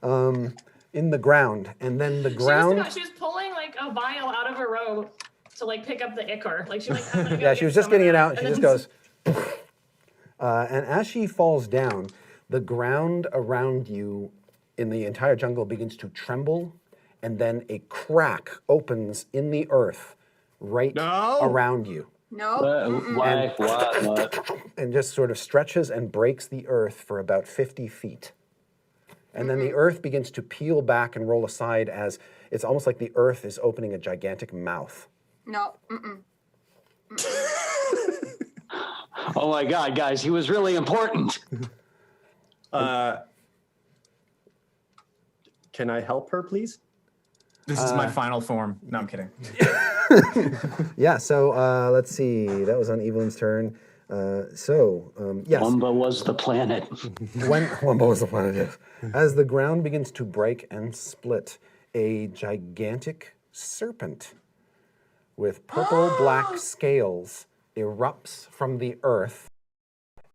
no. in the ground, and then the ground... She was pulling a vial out of her robe to pick up the ichor. She was I'm gonna go Yeah, she get was just some getting of it that. out, and she And just then- goes... and as she falls down, the ground around you in the entire jungle begins to tremble, and then a crack opens in the earth right No! around you, No. Why? What? and just sort of stretches and breaks the earth for about 50 feet. And then the earth begins to peel back and roll aside as it's almost like the earth is opening a gigantic mouth. No. Mm-mm. Oh my God, guys, he was really important. Can I help her, please? This is my final form. No, I'm kidding. Yeah, so let's see. That was on Evelyn's turn. Yes. Wamba was the planet. When Wamba was the planet, yes. As the ground begins to break and split, a gigantic serpent with purple-black scales erupts from the earth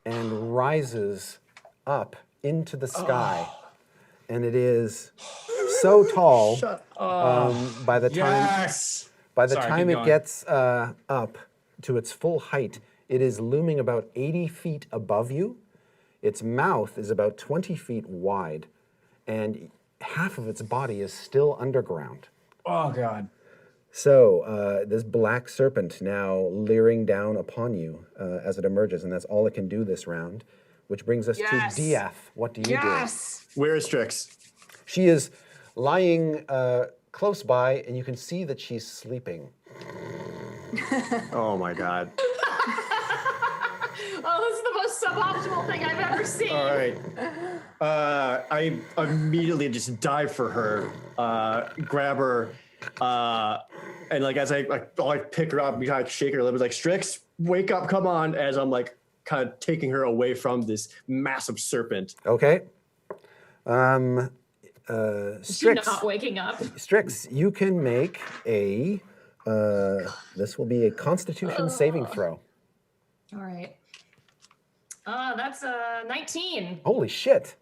and rises up into the sky. And it is so tall. By the time Sorry, time keep it going. gets up to its full height, it is looming about 80 feet above you. Its mouth is about 20 feet wide, and half of its body is still underground. Oh God. So this black serpent now leering down upon you as it emerges, and that's all it can do this round, which brings us Yes. to DF. What do you do? Yes. Where is Strix? She is lying close by, and you can see that she's sleeping. Oh my God. Oh, this is the most suboptimal thing I've ever seen. All right. I immediately just dive for her, grab her, and like as I pick her up, we kind of shake her a little bit, like Strix, wake up, come on, as I'm like kind of taking her away from this massive serpent. Okay. She's Strix. not waking up. Strix, you can make a. This will be a Constitution saving throw. All right. That's 19. Holy shit!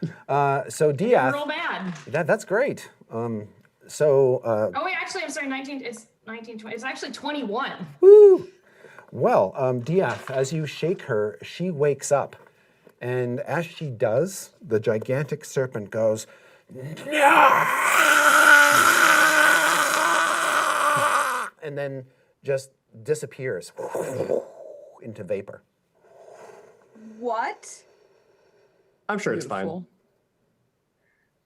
So I'm Diath, real bad. that's great. Oh wait, actually, I'm sorry. 19. It's 19. 20. It's actually 21. Woo! Well, Diath, as you shake her, she wakes up, and as she does, the gigantic serpent goes, and then just disappears into vapor. What? I'm sure it's fine.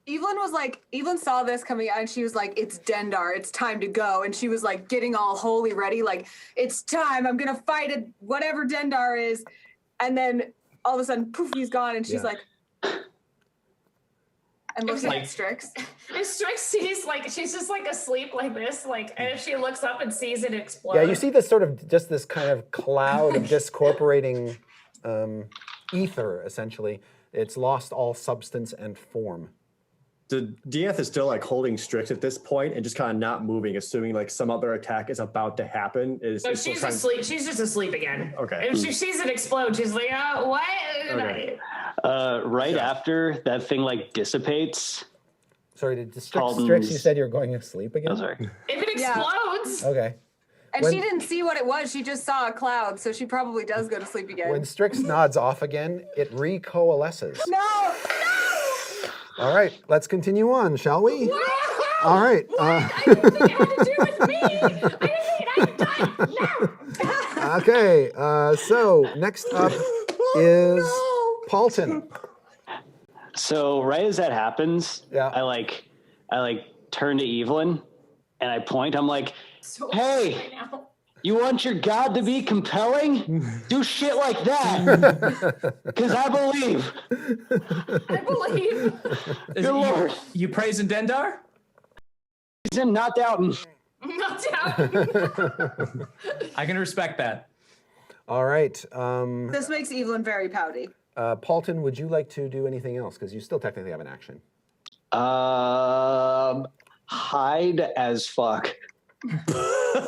Evelyn saw this coming out and she was like, it's Dendar, it's time to go. And she was like getting all holy ready, like, it's time, I'm gonna fight it, whatever Dendar is. And then all of a sudden, poof, he's gone. And she's like, and looking at Strix. And Strix sees, like, she's just like asleep like this, like, and if she looks up and sees it explode. Yeah, you see this sort of, just this kind of cloud of discorporating ether, essentially. It's lost all substance and form. The Diath is still like holding Strix at this point and just kind of not moving, assuming like some other attack is about to happen. So she's asleep. She's just asleep again. Okay. If she sees it explode, she's like, what? Okay. Right after that thing like dissipates. Sorry, to distract Strix, you said you were going to sleep again? Oh, sorry. If it explodes. Okay. And she didn't see what it was. She just saw a cloud. So she probably does go to sleep again. When Strix nods off again, it recoalesces. No! All right, let's continue on, shall we? All right. I didn't think it had to do with me. I didn't die. Okay, so next up is Paulton. So right as that happens, Yeah. I turn to Evelyn and I point. I'm like, So hey, right now. you want your God to be compelling? Do shit like that. Because I believe. I believe. Good Lord. You praising Dendar? He's in, not doubting. Not down. I can respect that. All right. This makes Evelyn very pouty. Paulton, would you like to do anything else? Because you still technically have an action. Hide as fuck.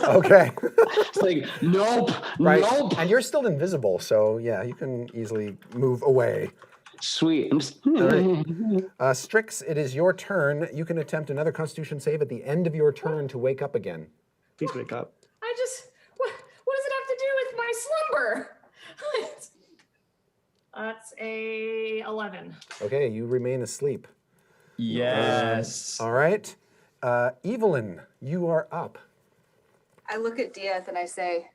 Okay. It's like, nope, Right. nope. And you're still invisible, so yeah, you can easily move away. Sweet. I'm just, Strix, it is your turn. You can attempt another Constitution save at the end of your turn to wake up again. Please wake up. What does it have to do with my slumber? That's a 11. Okay, you remain asleep. Yes. All right. Evelyn, you are up. I look at Diath and I say,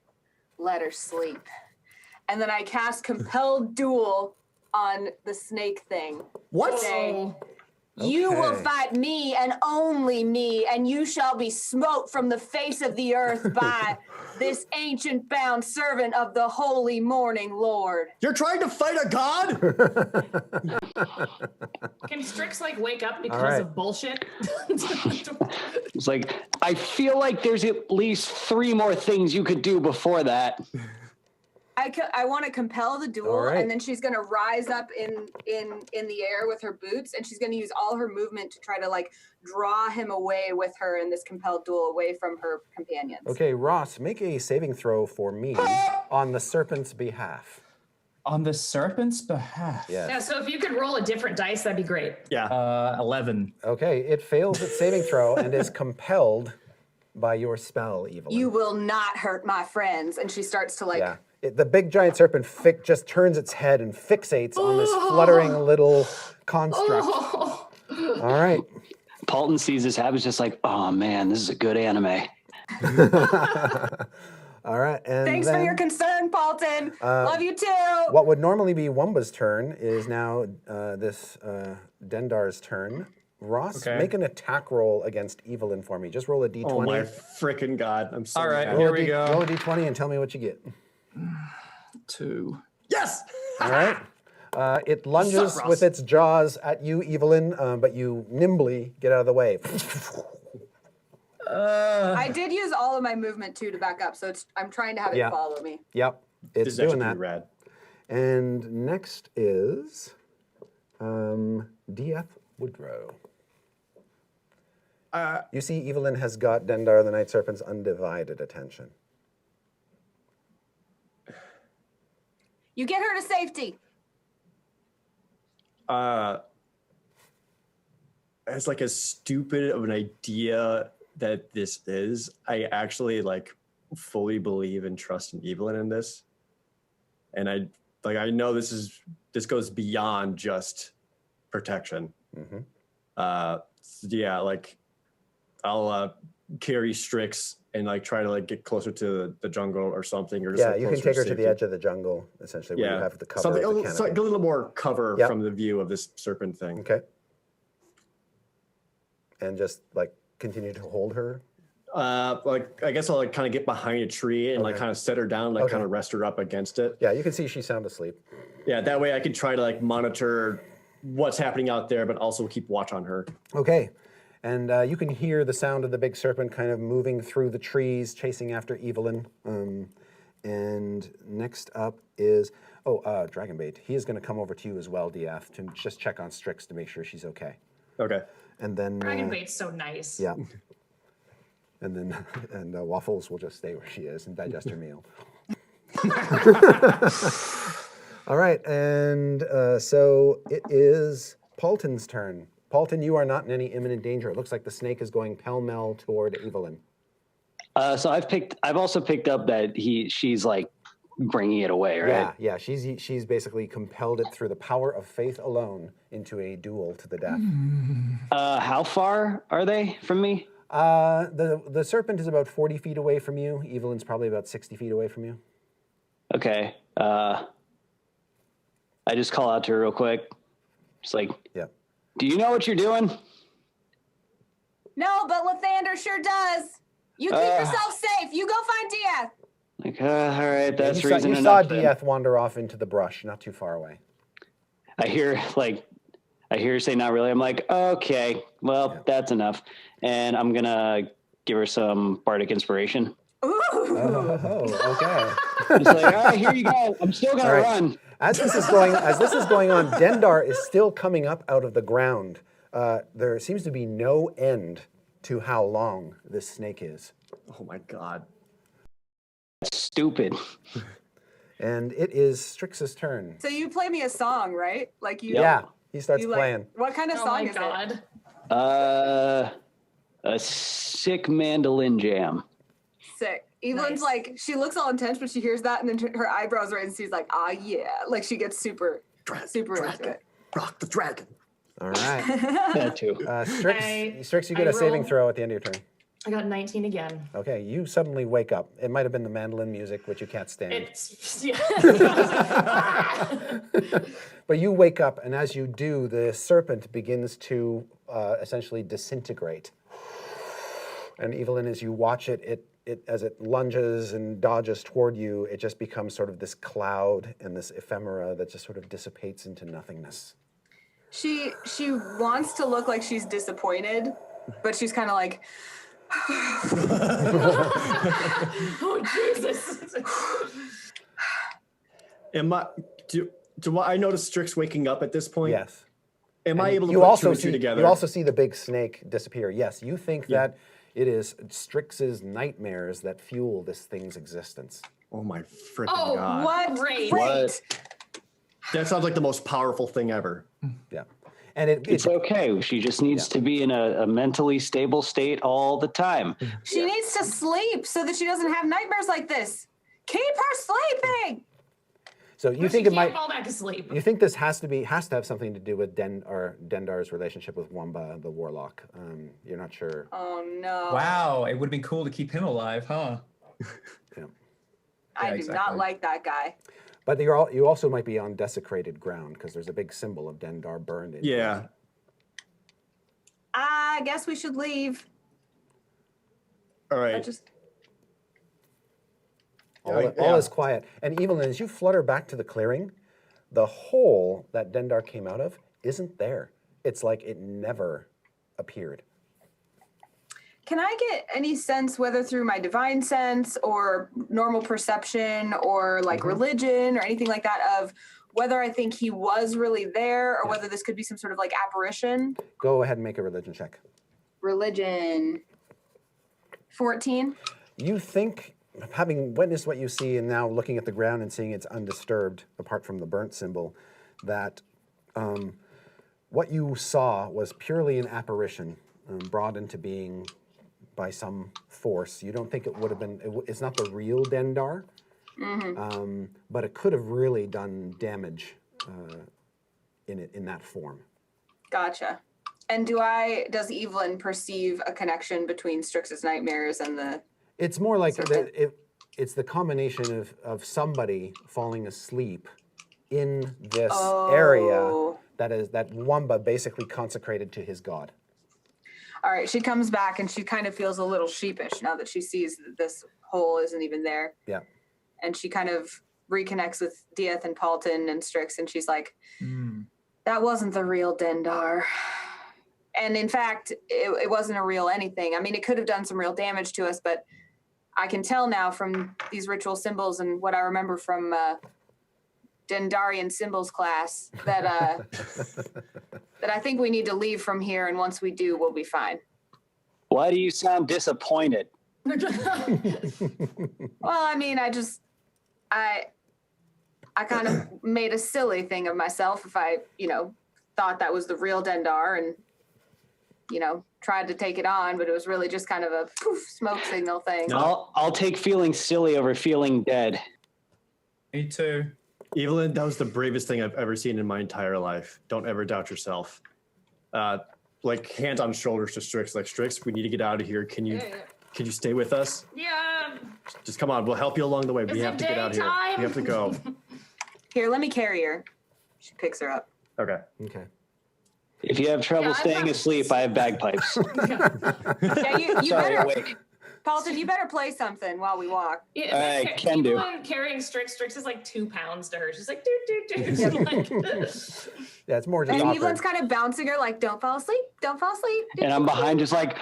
let her sleep. And then I cast Compelled Duel on the snake thing. What? Say, You will Okay. fight me and only me, and you shall be smote from the face of the earth by this ancient bound servant of the holy morning Lord. You're trying to fight a god? Can Strix like wake up because right. of bullshit? It's like, I feel like there's at least 3 more things you could do before that. I want to compel the duel, All right. and then she's going to rise up in the air with her boots, and she's going to use all her movement to try to like draw him away with her in this compelled duel away from her companions. Okay, Ross, make a saving throw for me on the serpent's behalf. On the serpent's behalf. Yes. Yeah, so if you could roll a different dice, that'd be great. Yeah. 11. Okay, it fails its saving throw and is compelled by your spell, Evelyn. You will not hurt my friends, and she starts to like. Yeah. The big giant serpent just turns its head and fixates on this fluttering little construct. Oh. All right. Paulton sees this happen, just like, oh man, this is a good anime. All right. And Thanks for then your concern, Paulton. Love you too. what would normally be Wamba's turn is now this Dendar's turn. Ross, Okay. make an attack roll against Evelyn for me. Just roll a d20. Oh my freaking god! I'm so All right, mad. here roll, we go. roll a d20 and tell me what you get. 2. Yes. All right. It lunges Suck, Ross. with its jaws at you, Evelyn, but you nimbly get out of the way. I did use all of my movement too to back up, so I'm trying to have Yeah. it follow me. Yep, This it's is actually doing pretty that. rad. And next is DF Woodrow. You see, Evelyn has got Dendar the Night Serpent's undivided attention. You get her to safety. As like as stupid of an idea that this is, I actually like fully believe and trust in Evelyn in this. And I know this goes beyond just protection. Yeah, like I'll carry Strix and like try to like get closer to the jungle or something, or just Yeah, like, you can closer take her to safety. the edge of the jungle, essentially, where you have the cover something of the a canopy. little more cover Yep. from the view of this serpent thing. Okay. And just like continue to hold her. Like I guess I'll like kind of get behind a tree and like Okay. kind of set her down, like Okay. kind of rest her up against it. Yeah, you can see she's sound asleep. Yeah, that way I can try to like monitor what's happening out there, but also keep watch on her. Okay. And you can hear the sound of the big serpent kind of moving through the trees, chasing after Evelyn. And next up is, Dragonbait. He is going to come over to you as well, DF, to just check on Strix to make sure she's okay. Okay. And then... Dragonbait's so nice. Yeah. And then Waffles will just stay where she is and digest her meal. All right, and so it is Paulton's turn. Paulton, you are not in any imminent danger. It looks like the snake is going pell-mell toward Evelyn. So I've also picked up that she's like bringing it away, right? Yeah. She's basically compelled it through the power of faith alone into a duel to the death. How far are they from me? The serpent is about 40 feet away from you. Evelyn's probably about 60 feet away from you. Okay. I just call out to her real quick. Just like, Yeah. do you know what you're doing? No, but Lathander sure does. You keep yourself safe. You go find Diaz. Like, all right, that's you reason you saw enough. then. Dieth wander off into the brush, not too far away. I hear her say not really. I'm like, okay, well, that's enough. And I'm gonna give her some bardic inspiration. Ooh. Oh, okay. It's like, all right, here you go. I'm still gonna All right. run. As this is going on, Dendar is still coming up out of the ground. There seems to be no end to how long this snake is. Oh my god. Stupid. And it is Strix's turn. So you play me a song, right? Like you. Yeah, he starts You like, playing. what kind of Oh song my is it? god. A sick mandolin jam. Sick. Evelyn's Nice. like, she looks all intense when she hears that, and then her eyebrows raise, and she's like, ah, yeah. Like she gets super into it. Rock the dragon. All right. That too. Strix, you get a saving rolled- throw at the end of your turn. I got 19 again. Okay, you suddenly wake up. It might have been the mandolin music, which you can't stand. It's yeah. But you wake up, and as you do, the serpent begins to essentially disintegrate. And Evelyn, as you watch it, as it lunges and dodges toward you, it just becomes sort of this cloud and this ephemera that just sort of dissipates into nothingness. She wants to look like she's disappointed, but she's kind of like, Oh Jesus! Do I notice Strix waking up at this point? Yes. Am I able to you put also two and two see, together? You also see the big snake disappear. Yes, you think that it is Strix's nightmares that fuel this thing's existence. Oh my freaking Oh, god! what? Great. What? That sounds like the most powerful thing ever. Yeah. And It's okay. She just needs to be in a mentally stable state all the time. She needs to sleep so that she doesn't have nightmares like this. Keep her sleeping. so you But think she it can't might. fall back asleep. You think this has to have something to do with Dendar's relationship with Wamba, the warlock. You're not sure. Oh no. Wow, it would have been cool to keep him alive, huh? Yeah. I do exactly. not like that guy. But you also might be on desecrated ground because there's a big symbol of Dendar burned in. Yeah. I guess we should leave. All I right. just All is quiet. And Evelyn, as you flutter back to the clearing, the hole that Dendar came out of isn't there. It's like it never appeared. Can I get any sense, whether through my divine sense or normal perception or like religion or anything like that, of whether I think he was really there or whether this could be some sort of like apparition? Go ahead and make a religion check. Religion. 14. You think, having witnessed what you see and now looking at the ground and seeing it's undisturbed, apart from the burnt symbol, that what you saw was purely an apparition brought into being by some force. You don't think it would have been, it's not the real Dendar, but it could have really done damage in that form. Gotcha. And does Evelyn perceive a connection between Strix's nightmares and the... It's more like Serpent. it's the combination of somebody falling asleep in this area that Wamba basically consecrated to his god. All right, she comes back and she kind of feels a little sheepish now that she sees that this hole isn't even there. Yeah. And she kind of reconnects with Dieth and Paulton and Strix, and she's like, that wasn't the real Dendar. And in fact, it wasn't a real anything. I mean, it could have done some real damage to us, but I can tell now from these ritual symbols and what I remember from Dendarian symbols class that that I think we need to leave from here, and once we do, we'll be fine. Why do you sound disappointed? Well, I mean, I kind of made a silly thing of myself if I, thought that was the real Dendar and, tried to take it on, but it was really just kind of a poof smoke signal thing. No. I'll take feeling silly over feeling dead. Me too. Evelyn, that was the bravest thing I've ever seen in my entire life. Don't ever doubt yourself. Like hands on shoulders to Strix. Like, Strix, we need to get out of here. Can you stay with us? Yeah. Just come on. We'll help you along the way. We Is have it to get out of here. daytime? We have to go. Here, let me carry her. She picks her up. Okay. Okay. If you have trouble Yeah, I'm staying not- asleep, I have bagpipes. Yeah, you Sorry, better, awake. Paulton, you better play something while we walk. Yeah, I can do. Evelyn carrying Strix is like 2 pounds to her. She's like, doo. Like, Yeah, it's more just And awkward. Evelyn's kind of bouncing her like, don't fall asleep, don't fall asleep. And I'm behind just like,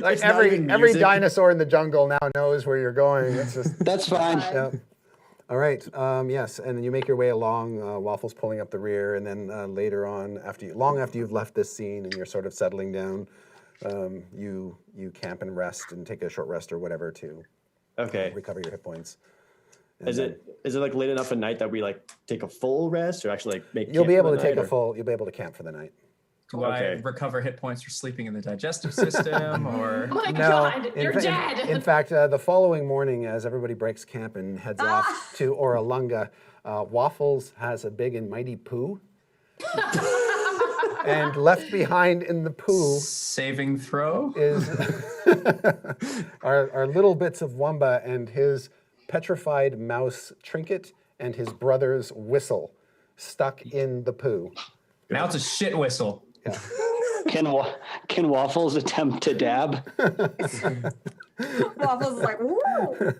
Like It's not every even every music. dinosaur in the jungle now knows where you're going. It's just that's fine. yeah. All right. Yes, and then you make your way along. Waffles pulling up the rear, and then later on, long after you've left this scene and you're sort of settling down, you camp and rest and take a short rest or whatever to Okay. recover your hit points. And Is then it like late enough at night that we like take a full rest or actually like make You'll camp be for able the to take night, a or- full. You'll be able to camp for the night. Do I Okay. recover hit points for sleeping in the digestive system, or oh my No, God, you're in, dead. In fact, the following morning, as everybody breaks camp and heads off to Orolunga, Waffles has a big and mighty poo. And left behind in the poo Saving throw. is are little bits of Wamba and his petrified mouse trinket and his brother's whistle stuck in the poo. Now it's a shit whistle. Yeah. Can Waffles attempt to dab? Waffles is like, woo!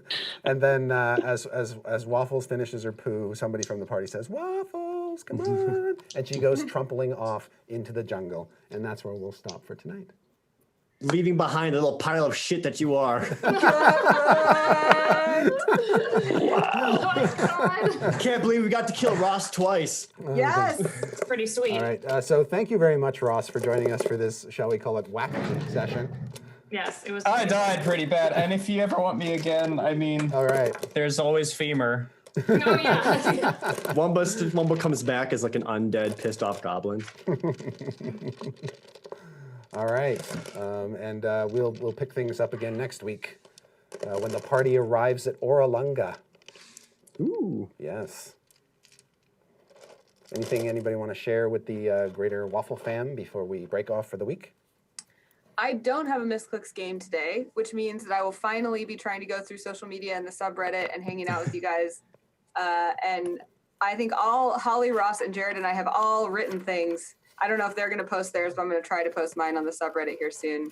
And then as Waffles finishes her poo, somebody from the party says, "Waffles, come on!" And she goes trumpling off into the jungle. And that's where we'll stop for tonight. Leaving behind the little pile of shit that you are. Oh my god. Can't believe we got to kill Ross twice. Yes. It's pretty sweet. All right. So thank you very much, Ross, for joining us for this, shall we call it, wacky session. Yes, it was. I died pretty bad, and if you ever want me again, I mean, All right. there's always femur. Oh yeah. Wamba comes back as like an undead, pissed off goblin. All right. And we'll pick things up again next week when the party arrives at Orolunga. Ooh. Yes. Anything anybody want to share with the greater Waffle fam before we break off for the week? I don't have a Misclicks game today, which means that I will finally be trying to go through social media and the subreddit and hanging out with you guys. And I think Holly, Ross, and Jared and I have all written things. I don't know if they're going to post theirs, but I'm going to try to post mine on the subreddit here soon.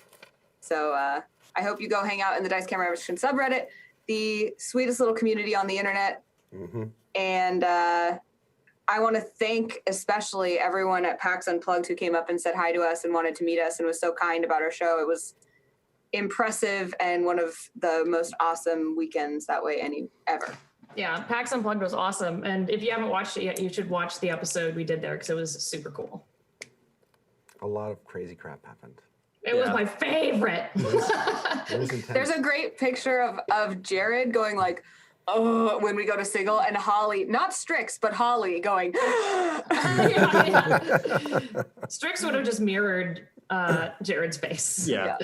So I hope you go hang out in the Dice Camera Action subreddit, the sweetest little community on the internet. Mm-hmm. And I want to thank especially everyone at PAX Unplugged who came up and said hi to us and wanted to meet us and was so kind about our show. It was impressive and one of the most awesome weekends that way ever. Yeah, PAX Unplugged was awesome. And if you haven't watched it yet, you should watch the episode we did there because it was super cool. A lot of crazy crap happened. It was my favorite. It was intense. There's a great picture of Jared going like, oh, when we go to Sigil, and Holly, not Strix, but Holly going, Strix would have just mirrored Jared's face. Yeah.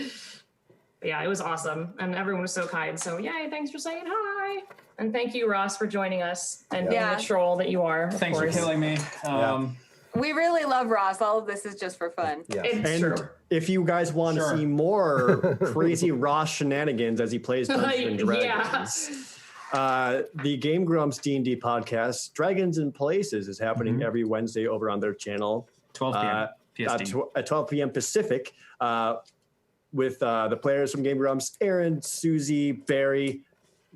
Yeah, it was awesome. And everyone was so kind. So yay, thanks for saying hi. And thank you, Ross, for joining us and being Yeah. the troll that you are. Thanks for killing me. we really love Ross. All of this is just for fun. Yeah. It's And true. if you guys want Sure. to see more crazy Ross shenanigans as he plays Dungeons and Yeah. Dragons, the Game Grumps D&D podcast, Dragons in Places, is happening every Wednesday over on their channel. 12 p.m. PST. At 12 p.m. Pacific, with the players from Game Grumps, Aaron, Susie, Barry,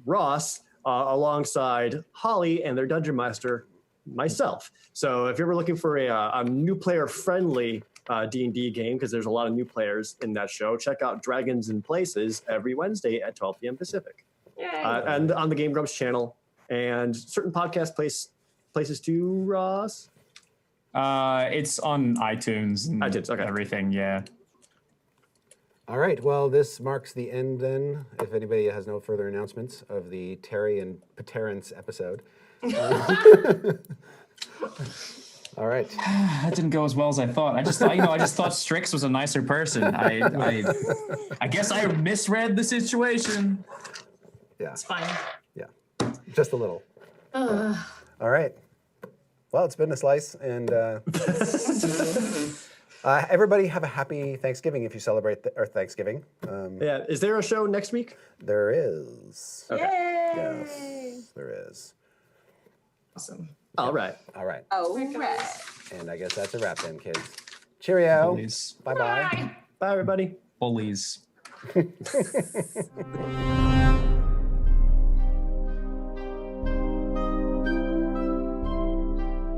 Ross, alongside Holly and their Dungeon Master, myself. So if you're ever looking for a new player-friendly D&D game, because there's a lot of new players in that show, check out Dragons in Places every Wednesday at 12 p.m. Pacific. Yay. And on the Game Grumps channel, and certain podcast places too, Ross? It's on iTunes and iTunes, okay. everything, yeah. All right. Well, this marks the end then, if anybody has no further announcements, of the Terry and Paterance episode. All right. That didn't go as well as I thought. I just thought Strix was a nicer person. I guess I misread the situation. Yeah. It's fine. Yeah. Just a little. All right. Well, it's been a slice, and everybody have a happy Thanksgiving if you celebrate our Thanksgiving. Yeah. Is there a show next week? There is. Okay. Yay! Yes, there is. Awesome. All right. All right. Oh, right. And I guess that's a wrap then, kids. Cheerio. Bullies. Bye-bye. Bye. Bye, everybody. Bullies.